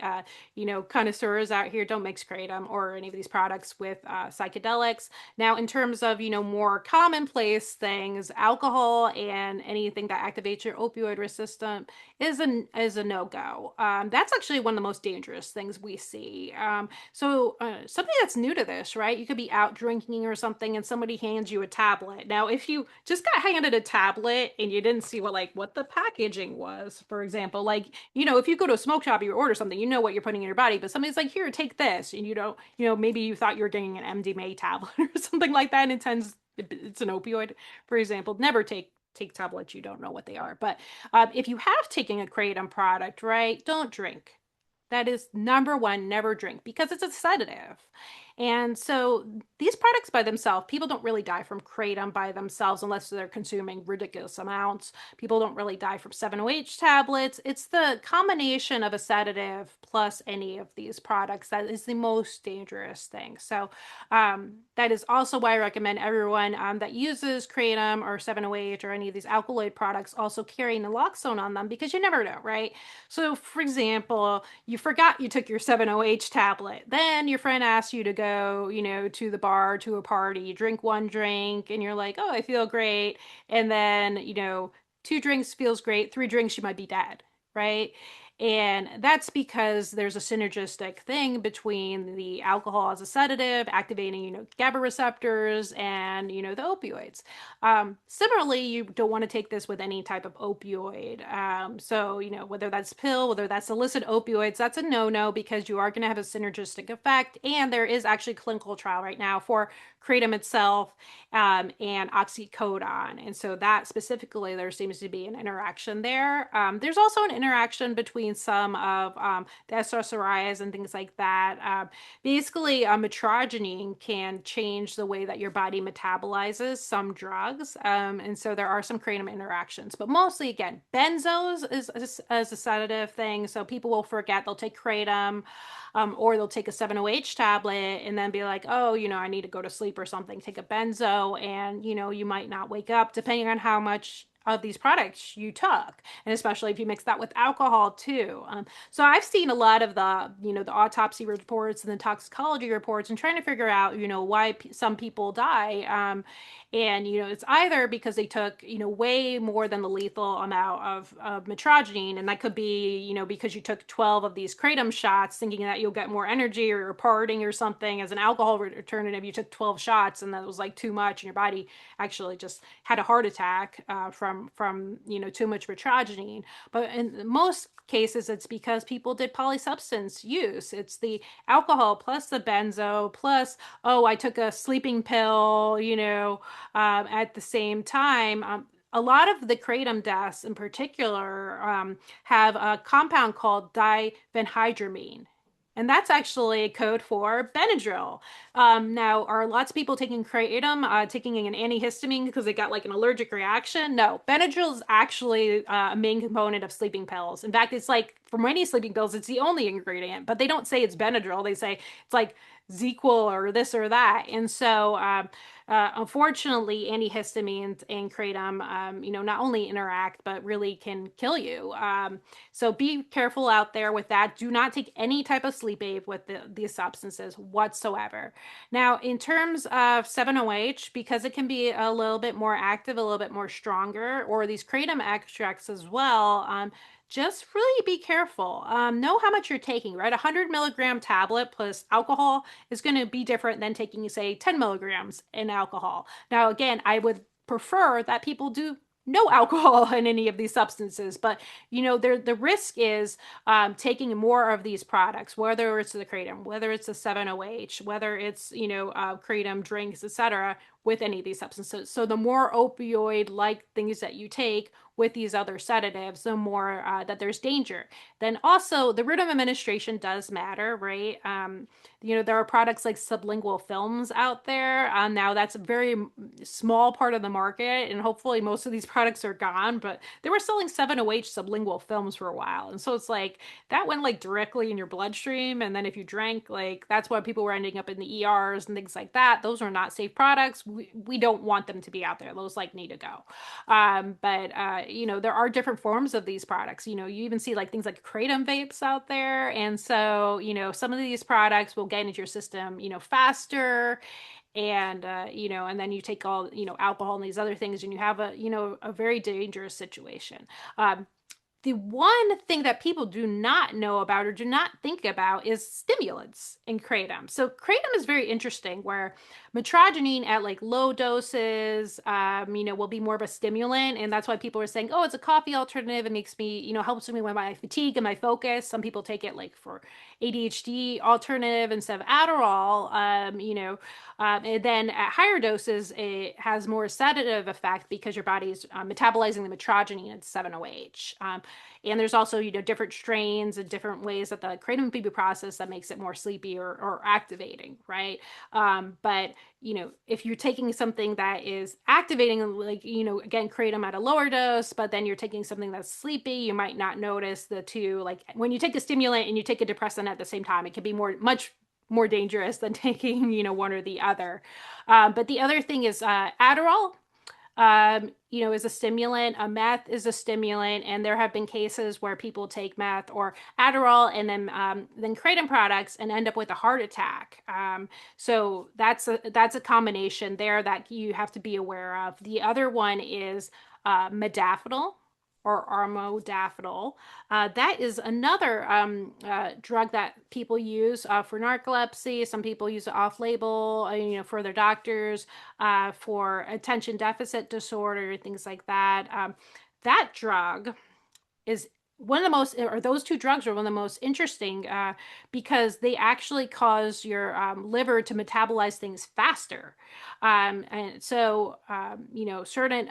connoisseurs out here, don't mix kratom or any of these products with psychedelics. Now, in terms of, more commonplace things, alcohol and anything that activates your opioid system is a no-go. That's actually one of the most dangerous things we see. So something that's new to this, right? You could be out drinking or something, and somebody hands you a tablet. Now, if you just got handed a tablet and you didn't see what the packaging was, for example, like if you go to a smoke shop, you order something, you know what you're putting in your body, but somebody's like, "Here, take this," and you don't, maybe you thought you were getting an MDMA tablet or something like that, and it's an opioid, for example. Never take tablets you don't know what they are. But if you have taken a kratom product, right, don't drink. That is number one, never drink because it's a sedative. And so these products by themselves, people don't really die from kratom by themselves unless they're consuming ridiculous amounts. People don't really die from 7-OH tablets. It's the combination of a sedative plus any of these products that is the most dangerous thing. So that is also why I recommend everyone that uses kratom or 7-OH or any of these alkaloid products also carry naloxone on them, because you never know, right? So, for example, you forgot you took your 7-OH tablet. Then your friend asks you to go, to the bar, to a party, you drink one drink, and you're like, oh, I feel great. And then, two drinks feels great, three drinks, you might be dead, right? And that's because there's a synergistic thing between the alcohol as a sedative, activating, GABA receptors and, the opioids. Similarly, you don't want to take this with any type of opioid. So, whether that's pill, whether that's illicit opioids, that's a no-no because you are going to have a synergistic effect. And there is actually a clinical trial right now for kratom itself and oxycodone. And so that specifically, there seems to be an interaction there. There's also an interaction between some of the SSRIs and things like that. Basically, mitragynine can change the way that your body metabolizes some drugs. And so there are some kratom interactions. But mostly, again, benzos is a sedative thing. So people will forget, they'll take kratom or they'll take a 7-OH tablet and then be like, oh, I need to go to sleep or something, take a benzo, and, you might not wake up depending on how much of these products you took, and especially if you mix that with alcohol too. So I've seen a lot of the autopsy reports and the toxicology reports and trying to figure out why some people die. And it's either because they took way more than the lethal amount of mitragynine, and that could be because you took 12 of these kratom shots thinking that you'll get more energy, or you're partying or something. As an alcohol alternative, you took 12 shots and that was like too much, and your body actually just had a heart attack from too much mitragynine. But in most cases, it's because people did polysubstance use. It's the alcohol plus the benzo plus, oh, I took a sleeping pill, at the same time. A lot of the kratom deaths in particular have a compound called diphenhydramine. And that's actually code for Benadryl. Now, are lots of people taking kratom, taking an antihistamine because they got like an allergic reaction? No, Benadryl is actually a main component of sleeping pills. In fact, it's like for many sleeping pills, it's the only ingredient, but they don't say it's Benadryl. They say it's like ZQL or this or that. And so, unfortunately, antihistamines and kratom, not only interact, but really can kill you. So be careful out there with that. Do not take any type of sleep aid with these substances whatsoever. Now, in terms of 7-OH, because it can be a little bit more active, a little bit more stronger, or these kratom extracts as well, just really be careful. Know how much you're taking, right? A 100 milligram tablet plus alcohol is going to be different than taking, say, 10 milligrams in alcohol. Now, again, I would prefer that people do no alcohol in any of these substances, but the risk is taking more of these products, whether it's the kratom, whether it's the 7-OH, whether it's kratom drinks, etc., with any of these substances. So the more opioid like things that you take with these other sedatives, the more that there's danger. Then also the route of administration does matter, right? There are products like sublingual films out there. Now that's a very small part of the market, and hopefully most of these products are gone. But they were selling 7-OH sublingual films for a while, and so it's like that went like directly in your bloodstream. And then if you drank, like that's why people were ending up in the ERs and things like that. Those are not safe products. We don't want them to be out there. Those like need to go. But there are different forms of these products. You even see like things like kratom vapes out there. And so, some of these products will get into your system, faster. And then you take all, alcohol and these other things, and you have a very dangerous situation. The one thing that people do not know about or do not think about is stimulants in kratom. So kratom is very interesting, where mitragynine at like low doses, will be more of a stimulant, and that's why people are saying, "Oh, it's a coffee alternative. It makes me, helps me with my fatigue and my focus." Some people take it like for ADHD alternative instead of Adderall. And then at higher doses, it has more sedative effect because your body's metabolizing the mitragynine at 7-OH. And there's also, different strains and different ways that the kratom can be processed that makes it more sleepy or activating, right? But if you're taking something that is activating, like, again, kratom at a lower dose, but then you're taking something that's sleepy, you might not notice the two. Like when you take a stimulant and you take a depressant at the same time, it can be much more dangerous than taking, one or the other. But the other thing is Adderall is a stimulant. A meth is a stimulant, and there have been cases where people take meth or Adderall and then kratom products and end up with a heart attack. So that's a combination there that you have to be aware of. The other one is modafinil. or armodafinil. That is another drug that people use for narcolepsy. Some people use it off-label, for their doctors, for attention deficit disorder, things like that. That drug is one of the most, or those two drugs are one of the most interesting because they actually cause your liver to metabolize things faster. And so, certain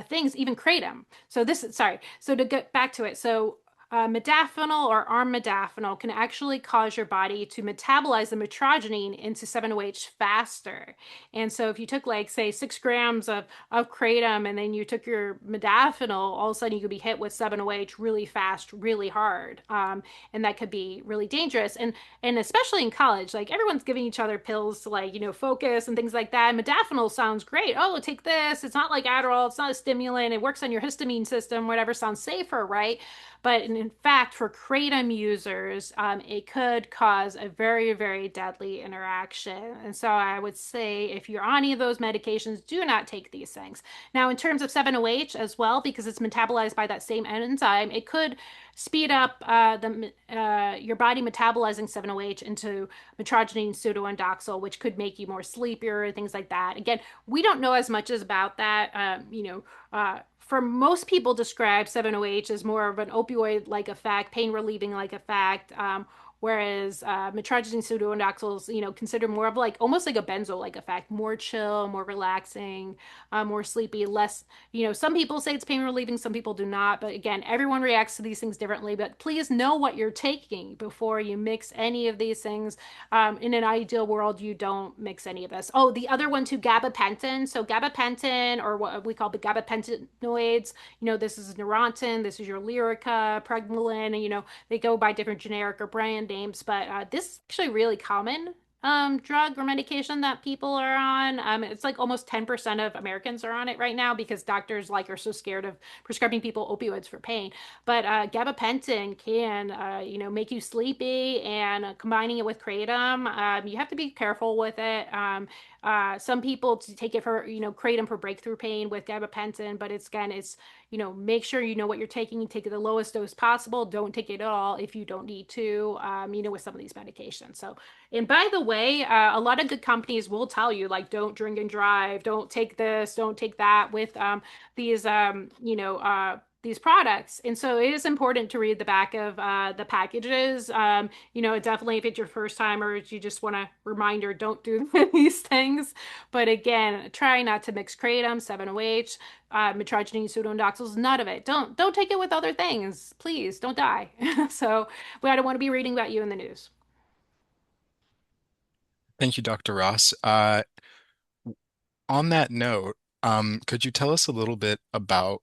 things, even kratom. So this is, sorry. So to get back to it, so modafinil or armodafinil can actually cause your body to metabolize the metrogenine into 7-OH faster. And so if you took like say 6 grams of kratom and then you took your modafinil, all of a sudden you could be hit with 7-OH really fast, really hard. And that could be really dangerous. And especially in college, like everyone's giving each other pills to like, focus and things like that. Modafinil sounds great. Oh, take this. It's not like Adderall. It's not a stimulant. It works on your histamine system, whatever sounds safer, right? But in fact, for kratom users, it could cause a very, very deadly interaction. And so I would say if you're on any of those medications, do not take these things. Now, in terms of 7-OH as well, because it's metabolized by that same enzyme, it could speed up your body metabolizing 7-OH into metrogenine pseudoindoxyl, which could make you more sleepier, things like that. Again, we don't know as much as about that. For most people describe 7-OH as more of an opioid-like effect, pain relieving like effect, whereas metrogenine pseudoindoxyl is, considered more of like almost like a benzo-like effect, more chill, more relaxing, more sleepy, less. Some people say it's pain relieving, some people do not. But again, everyone reacts to these things differently. But please know what you're taking before you mix any of these things. In an ideal world, you don't mix any of this. Oh, the other one too, gabapentin. So gabapentin, or what we call the gabapentinoids, this is Neurontin, this is your Lyrica, Pregnenolone, and they go by different generic or brand names, but this is actually really common drug or medication that people are on. It's like almost 10% of Americans are on it right now because doctors like are so scared of prescribing people opioids for pain. But gabapentin can, make you sleepy, and combining it with kratom, you have to be careful with it. Some people take it for, kratom for breakthrough pain with gabapentin, but it's make sure you know what you're taking. You take the lowest dose possible. Don't take it at all if you don't need to, with some of these medications. So, and by the way, a lot of good companies will tell you, like, don't drink and drive, don't take this, don't take that with these, these products. And so it is important to read the back of the packages. Definitely if it's your first time or you just want a reminder, don't do these things. But again, try not to mix kratom, 7-OH, metrogenine pseudoindoxyls, none of it. Don't take it with other things. Please don't die. So I don't want to be reading about you in the news. Thank you, Dr. Ross. On that note, could you tell us a little bit about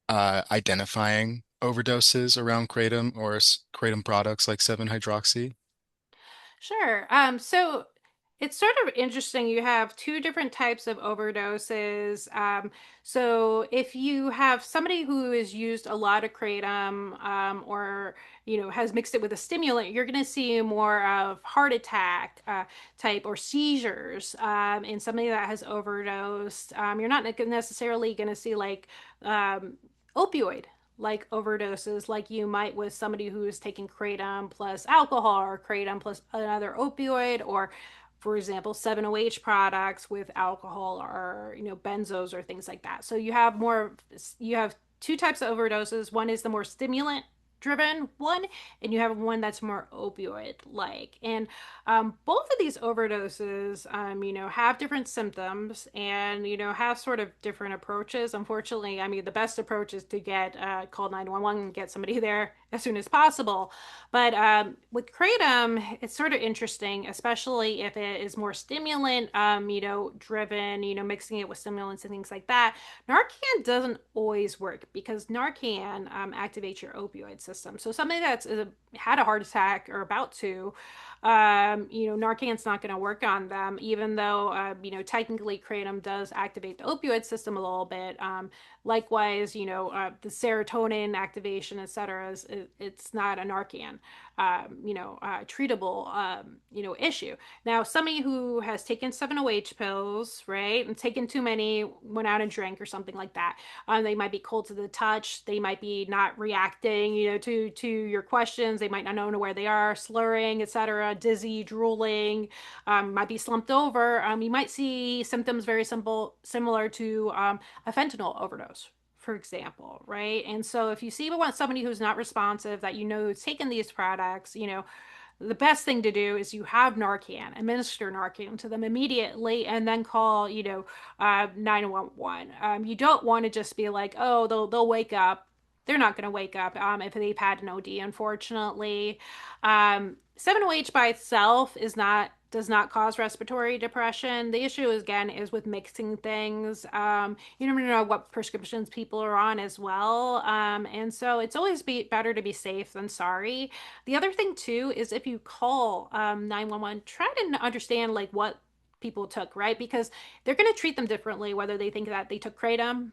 identifying overdoses around kratom or kratom products like 7-hydroxy? Sure. So it's sort of interesting. You have two different types of overdoses. So if you have somebody who has used a lot of kratom, or has mixed it with a stimulant, you're going to see more of heart attack type or seizures in somebody that has overdosed. You're not necessarily going to see like opioid like overdoses like you might with somebody who is taking kratom plus alcohol or kratom plus another opioid, or for example 7-OH products with alcohol or benzos or things like that. So you have two types of overdoses. One is the more stimulant driven one, and you have one that's more opioid like. And both of these overdoses have different symptoms and have sort of different approaches. Unfortunately, I mean, the best approach is to get call 911 and get somebody there as soon as possible. But with kratom, it's sort of interesting, especially if it is more stimulant driven, mixing it with stimulants and things like that. Narcan doesn't always work because Narcan activates your opioid system. So somebody that's had a heart attack or about to, Narcan's not going to work on them, even though, technically kratom does activate the opioid system a little bit. Likewise, the serotonin activation, et cetera, it's not a Narcan, treatable, issue. Now, somebody who has taken 7-OH pills, right, and taken too many, went out and drank or something like that, they might be cold to the touch. They might be not reacting, to your questions. They might not know where they are, slurring, etc., dizzy, drooling, might be slumped over. You might see symptoms very similar to a fentanyl overdose, for example, right? And so if you see somebody who's not responsive, that who's taken these products, the best thing to do is you have Narcan, administer Narcan to them immediately, and then call, 911. You don't want to just be like, oh, they'll wake up. They're not going to wake up if they've had an OD, unfortunately. 7-OH by itself does not cause respiratory depression. The issue again is with mixing things. You never know what prescriptions people are on as well, and so it's always better to be safe than sorry. The other thing too is if you call 911, try to understand like what people took, right? Because they're going to treat them differently whether they think that they took kratom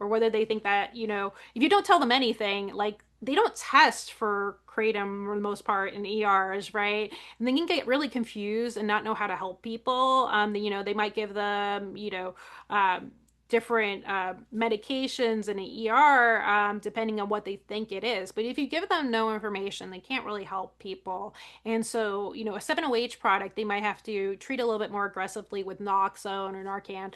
or whether they think that, if you don't tell them anything, like they don't test for kratom for the most part in ERs, right? And they can get really confused and not know how to help people. They might give them, um, different medications in an ER, depending on what they think it is. But if you give them no information, they can't really help people. And so, a 7-OH product, they might have to treat a little bit more aggressively with naloxone or Narcan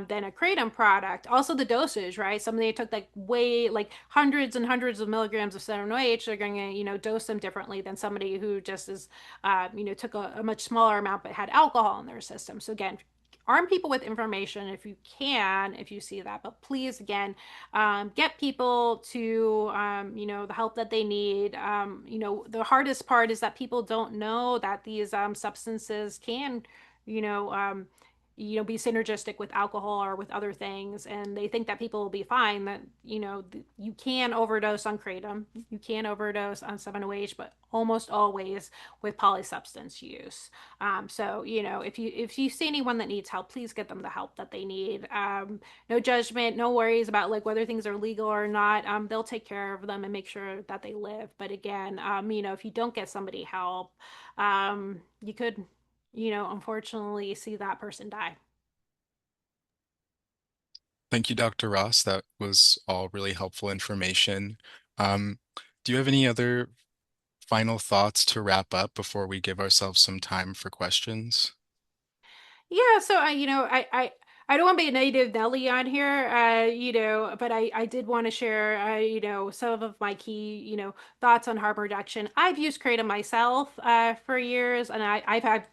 than a kratom product. Also, the dosage, right? Somebody took like hundreds and hundreds of milligrams of 7-OH, they're going to, dose them differently than somebody who just took a much smaller amount but had alcohol in their system. So again, arm people with information if you can, if you see that. But please, again, get people to, the help that they need. The hardest part is that people don't know that these substances can, you know, um, be synergistic with alcohol or with other things, and they think that people will be fine. That you can overdose on kratom, you can overdose on 7-OH, but almost always with polysubstance use. So if you see anyone that needs help, please get them the help that they need. No judgment, no worries about like whether things are legal or not. They'll take care of them and make sure that they live. But again, if you don't get somebody help, you could, unfortunately see that person die. Thank you, Dr. Ross. That was all really helpful information. Um, do you have any other final thoughts to wrap up before we give ourselves some time for questions? Yeah, so I don't want to be a native Nelly on here, but I did want to share, some of my key, thoughts on harm reduction. I've used Kratom myself for years, and I've had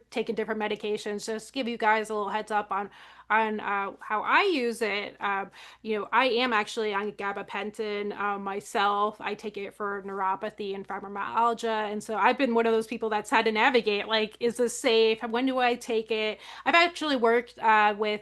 taken different medications. Just to give you guys a little heads up on how I use it. I am actually on gabapentin myself. I take it for neuropathy and fibromyalgia, and so I've been one of those people that's had to navigate like, is this safe? When do I take it? I've actually worked with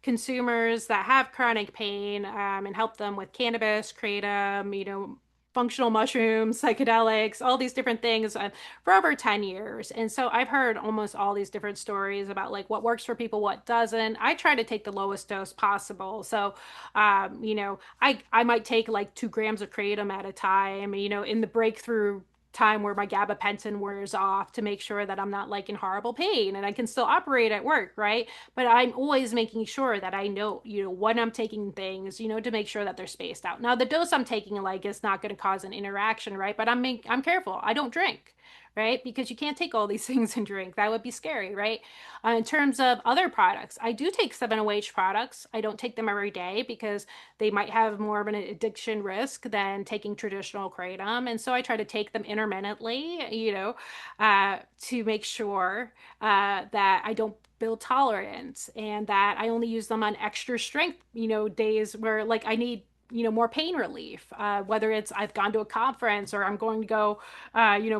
consumers that have chronic pain and help them with cannabis, kratom, functional mushrooms, psychedelics, all these different things for over 10 years. And so I've heard almost all these different stories about like what works for people, what doesn't. I try to take the lowest dose possible. So, I might take like 2 grams of kratom at a time, in the breakthrough time where my gabapentin wears off to make sure that I'm not like in horrible pain and I can still operate at work, right? But I'm always making sure that I know, when I'm taking things, to make sure that they're spaced out. Now, the dose I'm taking like is not going to cause an interaction, right? But I'm careful. I don't drink, right? Because you can't take all these things and drink. That would be scary, right? In terms of other products, I do take 7-OH products. I don't take them every day because they might have more of an addiction risk than taking traditional kratom. And so I try to take them intermittently, to make sure that I don't build tolerance and that I only use them on extra strength, days where like I need more pain relief, whether it's I've gone to a conference or I'm going to go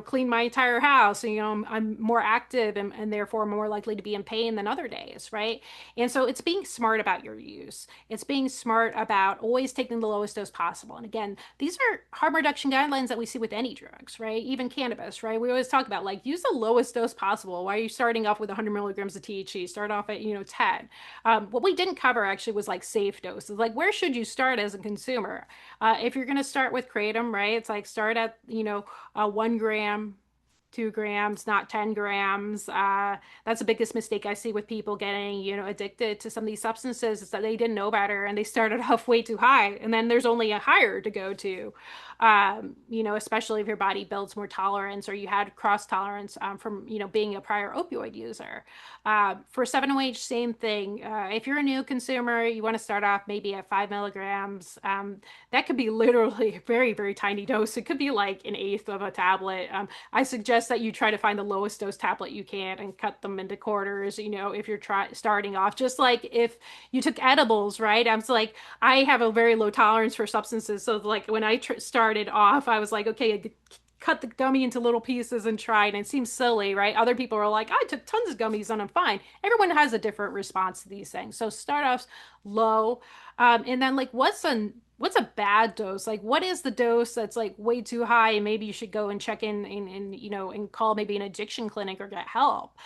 clean my entire house. I'm more active and therefore more likely to be in pain than other days, right? And so it's being smart about your use. It's being smart about always taking the lowest dose possible. And again, these are harm reduction guidelines that we see with any drugs, right? Even cannabis, right? We always talk about like use the lowest dose possible. Why are you starting off with 100 milligrams of THC? Start off at 10. What we didn't cover actually was like safe doses. Like where should you start as a consumer? If you're going to start with kratom, right? It's like start at 1 gram, 2 grams, not 10 grams. That's the biggest mistake I see with people getting, addicted to some of these substances is that they didn't know better and they started off way too high. And then there's only a higher to go to, especially if your body builds more tolerance or you had cross tolerance from, being a prior opioid user. For 7-OH, same thing. If you're a new consumer, you want to start off maybe at 5 milligrams. That could be literally a very, very tiny dose. It could be like an eighth of a tablet. I suggest that you try to find the lowest dose tablet you can and cut them into quarters, if you're starting off. Just like if you took edibles, right? I'm like, I have a very low tolerance for substances. So like when I started off, I was like, okay, cut the gummy into little pieces and try it. And it seems silly, right? Other people are like, I took tons of gummies and I'm fine. Everyone has a different response to these things. So start off low. And then like what's a bad dose? Like what is the dose that's like way too high and maybe you should go and check in and call maybe an addiction clinic or get help.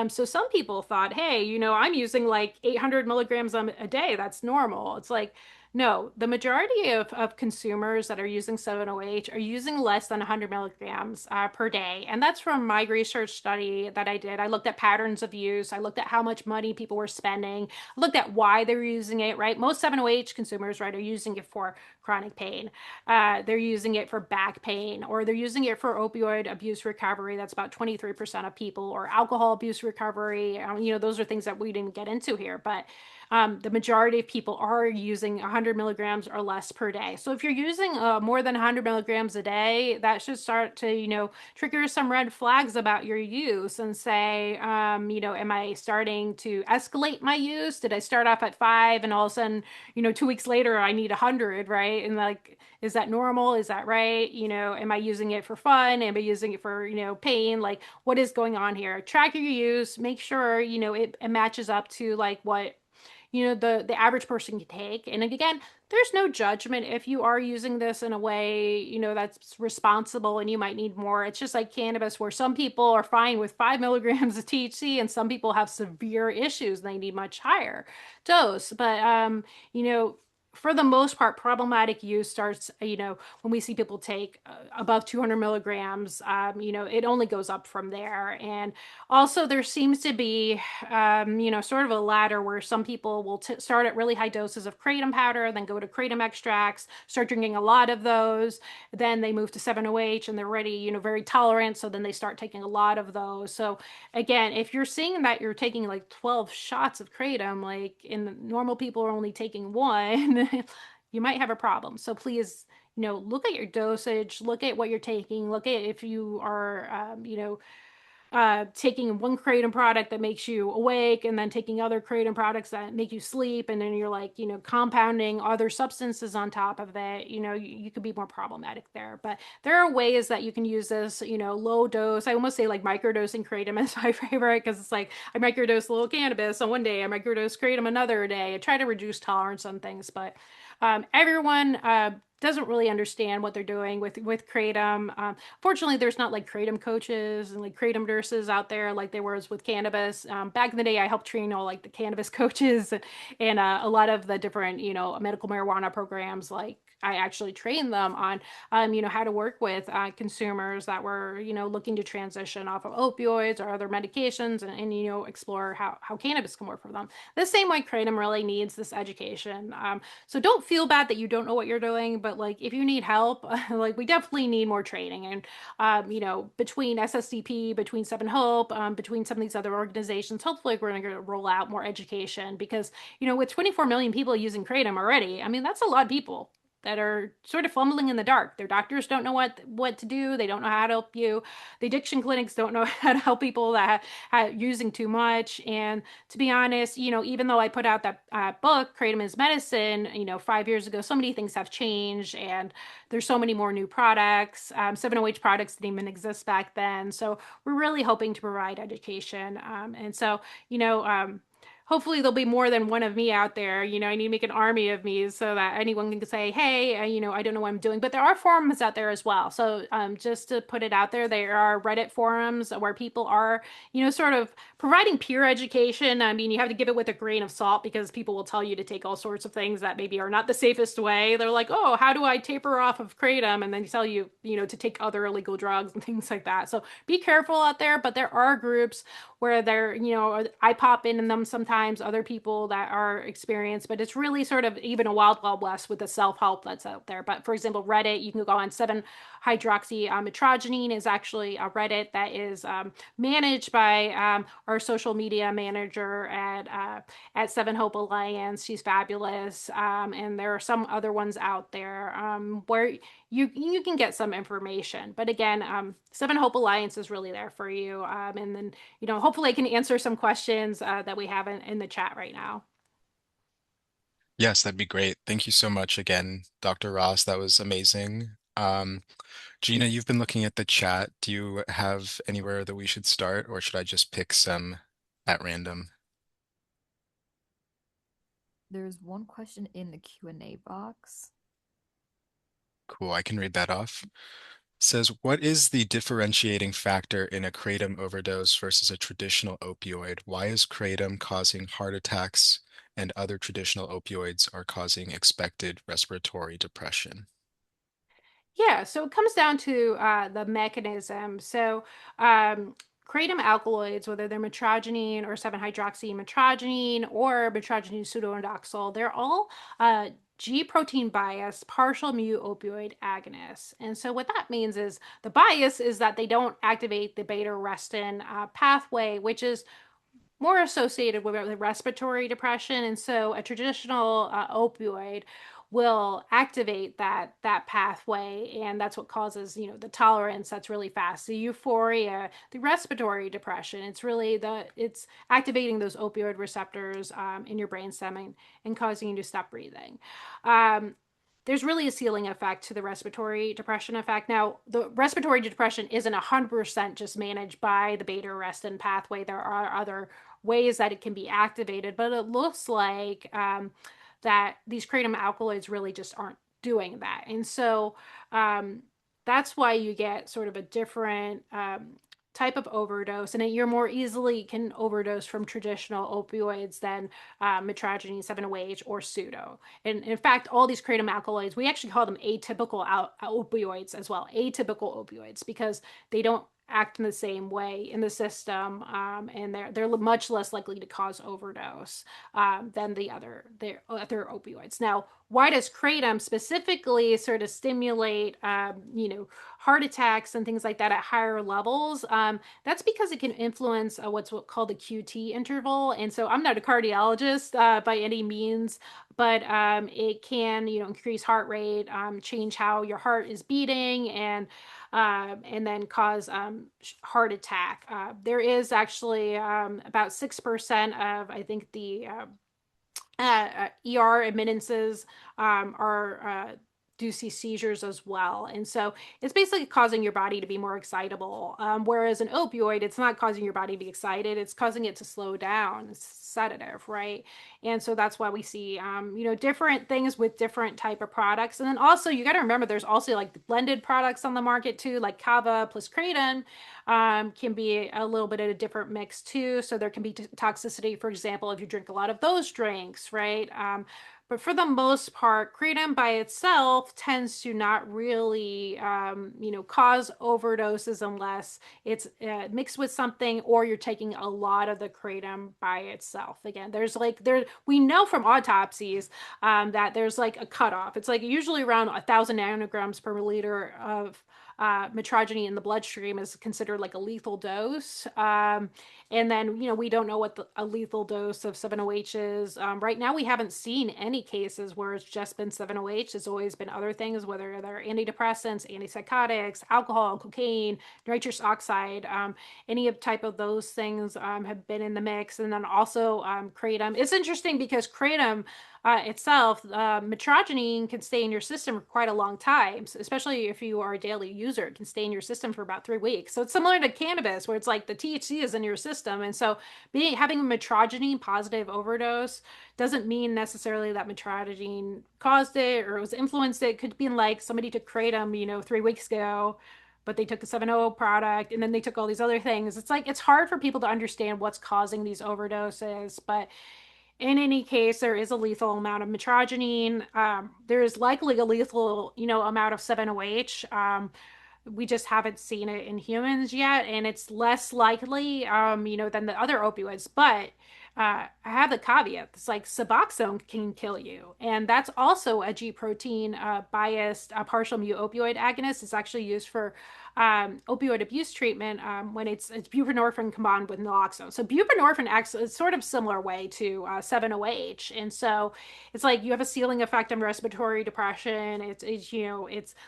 So some people thought, hey, I'm using like 800 milligrams a day. That's normal. It's like, no, the majority of consumers that are using 7-OH are using less than 100 milligrams per day. And that's from my research study that I did. I looked at patterns of use. I looked at how much money people were spending. I looked at why they're using it, right? Most 7-OH consumers, right, are using it for chronic pain. They're using it for back pain, or they're using it for opioid abuse recovery. That's about 23% of people, or alcohol abuse recovery. Those are things that we didn't get into here. But the majority of people are using 100 milligrams or less per day. So if you're using more than 100 milligrams a day, that should start to, trigger some red flags about your use and say, am I starting to escalate my use? Did I start off at 5 and all of a sudden, 2 weeks later, I need 100, right? And like, is that normal? Is that right? Am I using it for fun? Am I using it for, pain? Like, what is going on here? Track your use, make sure, it matches up to like what the average person can take. And again, there's no judgment if you are using this in a way that's responsible and you might need more. It's just like cannabis where some people are fine with 5 milligrams of THC and some people have severe issues and they need much higher dose. But you know for the most part, problematic use starts, when we see people take above 200 milligrams, it only goes up from there. And also, there seems to be, sort of a ladder where some people will start at really high doses of kratom powder, then go to kratom extracts, start drinking a lot of those. Then they move to 7-OH and they're ready, very tolerant. So then they start taking a lot of those. So again, if you're seeing that you're taking like 12 shots of kratom, like in normal people are only taking one, you might have a problem. So please, look at your dosage, look at what you're taking, look at if you are, taking one kratom product that makes you awake and then taking other kratom products that make you sleep. And then you're like, compounding other substances on top of that, you could be more problematic there. But there are ways that you can use this, low dose. I almost say like microdosing kratom is my favorite because it's like I microdose a little cannabis on one day, I microdose kratom another day. I try to reduce tolerance on things, but everyone doesn't really understand what they're doing with kratom. Fortunately, there's not like kratom coaches and like kratom nurses out there like there was with cannabis. Back in the day, I helped train all like the cannabis coaches and a lot of the different medical marijuana programs. Like I actually trained them on how to work with consumers that were looking to transition off of opioids or other medications and explore how cannabis can work for them. The same way kratom really needs this education. So don't feel bad that you don't know what you're doing, but like if you need help, like we definitely need more training. And between SSDP, between Seven Hope, between some of these other organizations, hopefully we're going to roll out more education because with 24 million people using kratom already, I mean that's a lot of people. that are sort of fumbling in the dark. Their doctors don't know what to do. They don't know how to help you. The addiction clinics don't know how to help people that are using too much. And to be honest, even though I put out that book, Kratom Is Medicine, 5 years ago, so many things have changed, and there's so many more new products. 7-OH products didn't even exist back then. So we're really hoping to provide education. And so, you know, hopefully there'll be more than one of me out there. I need to make an army of me so that anyone can say, hey, I don't know what I'm doing. But there are forums out there as well. So just to put it out there, there are Reddit forums where people are, sort of providing peer education. I mean, you have to give it with a grain of salt because people will tell you to take all sorts of things that maybe are not the safest way. They're like, oh, how do I taper off of kratom? And then tell you, to take other illegal drugs and things like that. So be careful out there. But there are groups where I pop in them sometimes, other people that are experienced, but it's really sort of even a wild, wild west with the self-help that's out there. But for example, Reddit, you can go on 7-hydroxymetrogenine is actually a Reddit that is managed by our social media manager at Seven Hope Alliance. She's fabulous. And there are some other ones out there where you can get some information. But again, Seven Hope Alliance is really there for you. And then, hopefully I can answer some questions that we have in the chat right now. Yes, that'd be great. Thank you so much again, Dr. Ross. That was amazing. Gina, you've been looking at the chat. Do you have anywhere that we should start, or should I just pick some at random? There's one question in the Q&A box. Cool, I can read that off. Says, what is the differentiating factor in a kratom overdose versus a traditional opioid? Why is kratom causing heart attacks and other traditional opioids are causing expected respiratory depression? Yeah, so it comes down to the mechanism. So, kratom alkaloids, whether they're metrogenine or 7-hydroxymetrogenine or metrogenine pseudoindoxyl, they're all G protein biased partial mu opioid agonists. And so, what that means is the bias is that they don't activate the beta arrestin pathway, which is more associated with respiratory depression. And so a traditional opioid will activate that pathway, and that's what causes the tolerance that's really fast, the euphoria, the respiratory depression. It's activating those opioid receptors in your brainstem and causing you to stop breathing. um, there's really a ceiling effect to the respiratory depression effect. Now, the respiratory depression isn't 100% just managed by the beta arrestin pathway. There are other ways that it can be activated, but it looks like that these kratom alkaloids really just aren't doing that. And so that's why you get sort of a different type of overdose, and you're more easily can overdose from traditional opioids than metrogenine 7-OH or pseudo. And in fact, all these kratom alkaloids, we actually call them atypical opioids as well, atypical opioids, because they don't act in the same way in the system, and they're much less likely to cause overdose than the other opioids. Now, why does kratom specifically sort of stimulate, heart attacks and things like that at higher levels? That's because it can influence what's called the QT interval. And so I'm not a cardiologist by any means, but it can, increase heart rate, change how your heart is beating, and then cause heart attack. There is actually about 6% of, I think, the ER admittances are do see seizures as well. And so it's basically causing your body to be more excitable. Whereas an opioid, it's not causing your body to be excited, it's causing it to slow down. It's sedative, right? And so that's why we see, different things with different type of products. And then also you got to remember there's also like the blended products on the market too, like kava plus kratom can be a little bit of a different mix too. So there can be toxicity, for example, if you drink a lot of those drinks, right? But for the most part, kratom by itself tends to not really, cause overdoses unless it's mixed with something or you're taking a lot of the kratom by itself. Again, we know from autopsies that there's like a cutoff. It's like usually around 1,000 nanograms per liter of metrogeny in the bloodstream is considered like a lethal dose. And then, we don't know what a lethal dose of 7-OH is. Right now, we haven't seen any cases where it's just been 7-OH. It's always been other things, whether they're antidepressants, antipsychotics, alcohol, cocaine, nitrous oxide, any type of those things have been in the mix. And then also kratom. It's interesting because kratom itself, metrogene can stay in your system for quite a long time, especially if you are a daily user. It can stay in your system for about 3 weeks. So it's similar to cannabis, where it's like the THC is in your system, and so having a metrogene positive overdose doesn't mean necessarily that metrogene caused it or it was influenced. It could be like somebody took kratom, 3 weeks ago, but they took a 7-O product and then they took all these other things. It's like it's hard for people to understand what's causing these overdoses, but in any case, there is a lethal amount of metrogene. There is likely a lethal, amount of 7-OH. We just haven't seen it in humans yet, and it's less likely, than the other opioids. But I have the caveat: it's like Suboxone can kill you, and that's also a G protein biased partial mu opioid agonist. It's actually used for opioid abuse treatment when it's buprenorphine combined with naloxone. So buprenorphine acts a sort of similar way to 7-OH, and so it's like you have a ceiling effect on respiratory depression. It's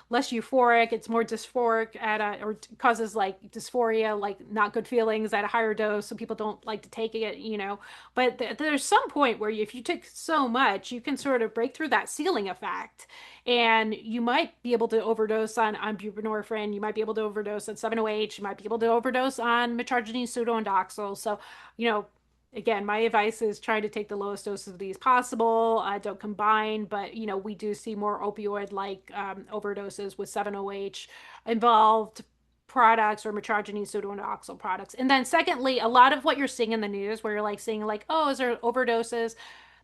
less euphoric, it's more dysphoric or causes like dysphoria, like not good feelings at a higher dose, so people don't like to take it. But there's some point where if you take so much, you can sort of break through that ceiling effect, and you might be able to overdose on buprenorphine. You might be able to overdose on 7-OH. You might be able to overdose on metrogene pseudoindoxil. So, you know, again, my advice is try to take the lowest doses of these possible. Don't combine, but we do see more opioid-like overdoses with 7-OH involved products or metrogene pseudoindoxil products. And then secondly, a lot of what you're seeing in the news where you're like seeing like, oh, is there overdoses?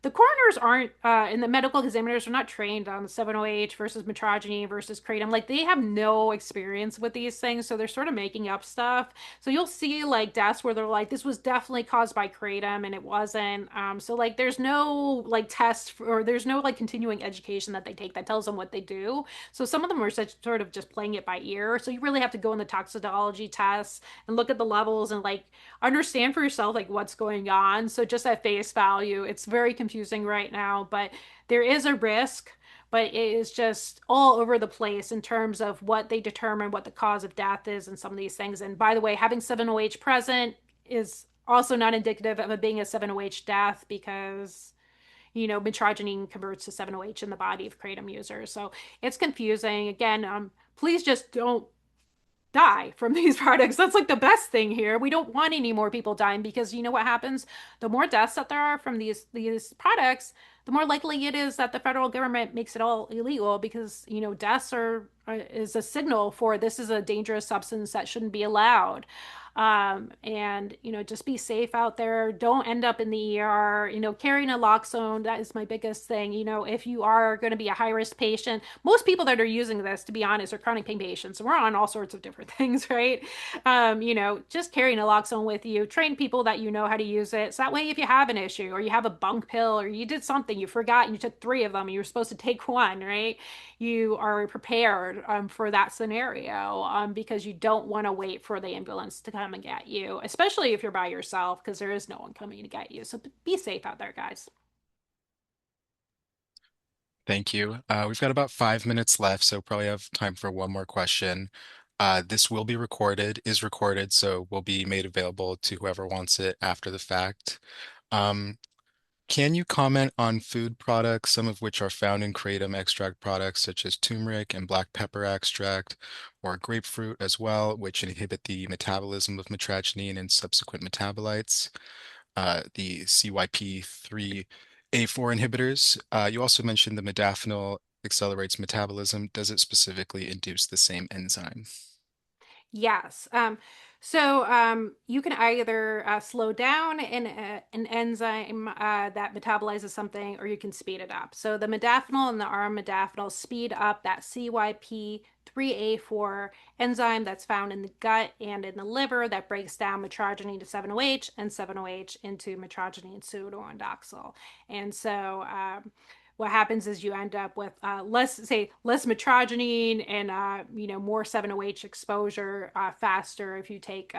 The coroners aren't, and the medical examiners are not trained on 7-OH versus metrogene versus kratom. Like they have no experience with these things, so they're sort of making up stuff. So you'll see like deaths where they're like, this was definitely caused by kratom, and it wasn't. So like, there's no like test or there's no like continuing education that they take that tells them what they do. So some of them are such sort of just playing it by ear. So you really have to go in the toxicology tests and look at the levels and like understand for yourself like what's going on. So just at face value, it's very confusing right now, but there is a risk, but it is just all over the place in terms of what they determine what the cause of death is and some of these things. And by the way, having 7-OH present is also not indicative of it being a 7-OH death because metrogene converts to 7-OH in the body of kratom users. So it's confusing. Again, please just don't die from these products. That's like the best thing here. We don't want any more people dying because you know what happens? The more deaths that there are from these products, the more likely it is that the federal government makes it all illegal because deaths is a signal for this is a dangerous substance that shouldn't be allowed. And just be safe out there. Don't end up in the ER. Carrying naloxone, that is my biggest thing. If you are going to be a high risk patient, most people that are using this, to be honest, are chronic pain patients. We're on all sorts of different things, right? Just carry naloxone with you. Train people that you know how to use it. So that way, if you have an issue or you have a bunk pill or you did something, you forgot and you took three of them and you were supposed to take one, right? You are prepared for that scenario because you don't want to wait for the ambulance to come and get you, especially if you're by yourself, because there is no one coming to get you. So be safe out there, guys. Thank you. We've got about 5 minutes left, so probably have time for one more question. This will be recorded, is recorded, so will be made available to whoever wants it after the fact. Um, can you comment on food products, some of which are found in kratom extract products, such as turmeric and black pepper extract, or grapefruit as well, which inhibit the metabolism of metragine and subsequent metabolites? The CYP3A4 inhibitors. You also mentioned the modafinil accelerates metabolism. Does it specifically induce the same enzyme? Yes. You can either slow down an enzyme that metabolizes something, or you can speed it up. So the modafinil and the armodafinil speed up that CYP3A4 enzyme that's found in the gut and in the liver that breaks down metrogene to 7-OH and 7-OH into metrogene pseudoindoxil. And so what happens is you end up with less mitragynine and more 7-OH exposure faster if you take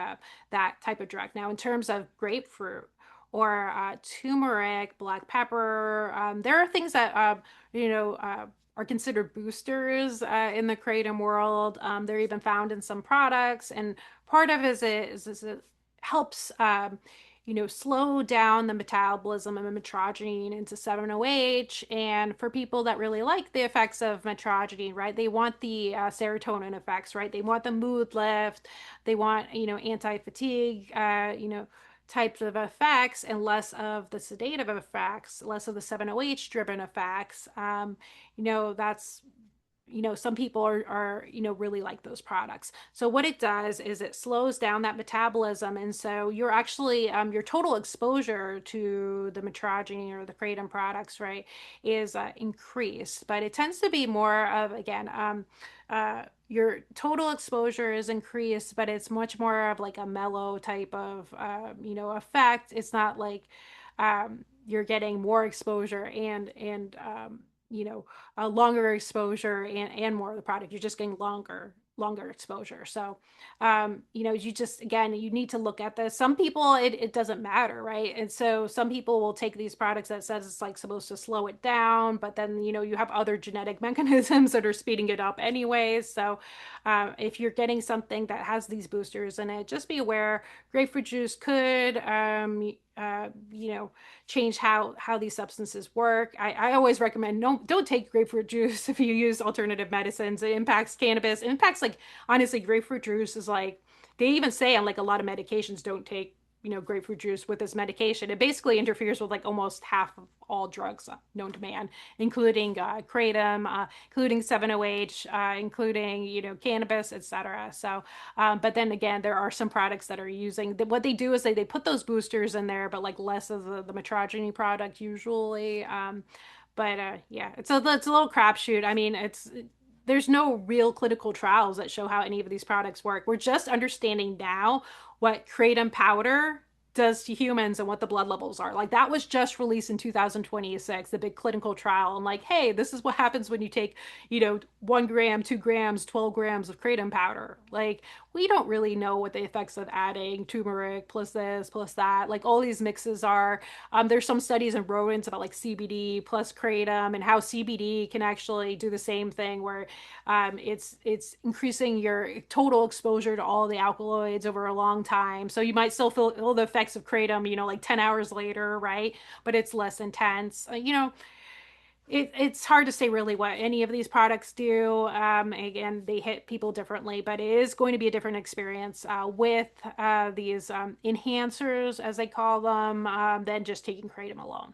that type of drug. Now, in terms of grapefruit or turmeric, black pepper, there are things that you know. Are considered boosters in the kratom world. They're even found in some products, and part of it helps slow down the metabolism of mitragynine into 7-OH. And for people that really like the effects of mitragynine, right, they want the serotonin effects, right? They want the mood lift, they want, anti-fatigue, types of effects and less of the sedative effects, less of the 7-OH driven effects. That's some people are really like those products. So what it does is it slows down that metabolism, and so you're actually your total exposure to the mitragynine or the kratom products, right, is increased. But it tends to be more of, again, your total exposure is increased, but it's much more of like a mellow type of effect. It's not like you're getting more exposure and a longer exposure and more of the product. You're just getting longer exposure. So you just, again, you need to look at this. Some people it doesn't matter, right? And so some people will take these products that says it's like supposed to slow it down, but then you have other genetic mechanisms that are speeding it up anyways. So if you're getting something that has these boosters in it, just be aware grapefruit juice could change how these substances work. I always recommend don't take grapefruit juice if you use alternative medicines. It impacts cannabis. It impacts, like, honestly, grapefruit juice is like, they even say on like a lot of medications, don't take grapefruit juice with this medication. It basically interferes with like almost half of all drugs known to man, including kratom, including 7-OH, including cannabis, etc. So but then again, there are some products that are using what they do is they put those boosters in there, but like less of the mitragynine product usually. But yeah, it's a little crapshoot. I mean, there's no real clinical trials that show how any of these products work. We're just understanding now what kratom powder does to humans and what the blood levels are. Like, that was just released in 2026, the big clinical trial. And like, hey, this is what happens when you take, 1 gram, 2 grams, 12 grams of kratom powder. Like, we don't really know what the effects of adding turmeric plus this plus that, like all these mixes are. There's some studies in rodents about like CBD plus kratom and how CBD can actually do the same thing where it's increasing your total exposure to all the alkaloids over a long time. So you might still feel all the effects of kratom, like 10 hours later, right? But it's less intense. It's hard to say really what any of these products do. Again, they hit people differently, but it is going to be a different experience with these enhancers, as they call them, than just taking kratom alone.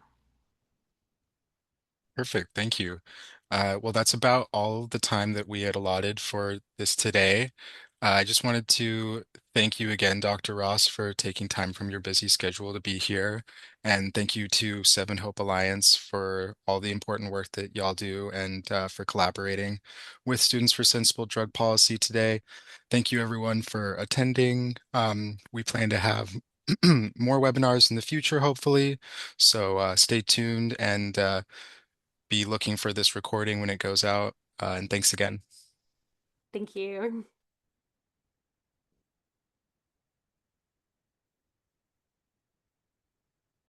Perfect. Thank you. Well, that's about all of the time that we had allotted for this today. I just wanted to thank you again, Dr. Ross, for taking time from your busy schedule to be here. And thank you to Seven Hope Alliance for all the important work that y'all do and for collaborating with Students for Sensible Drug Policy today. Thank you, everyone, for attending. We plan to have more webinars in the future, hopefully. So stay tuned and be looking for this recording when it goes out. And thanks again. Thank you.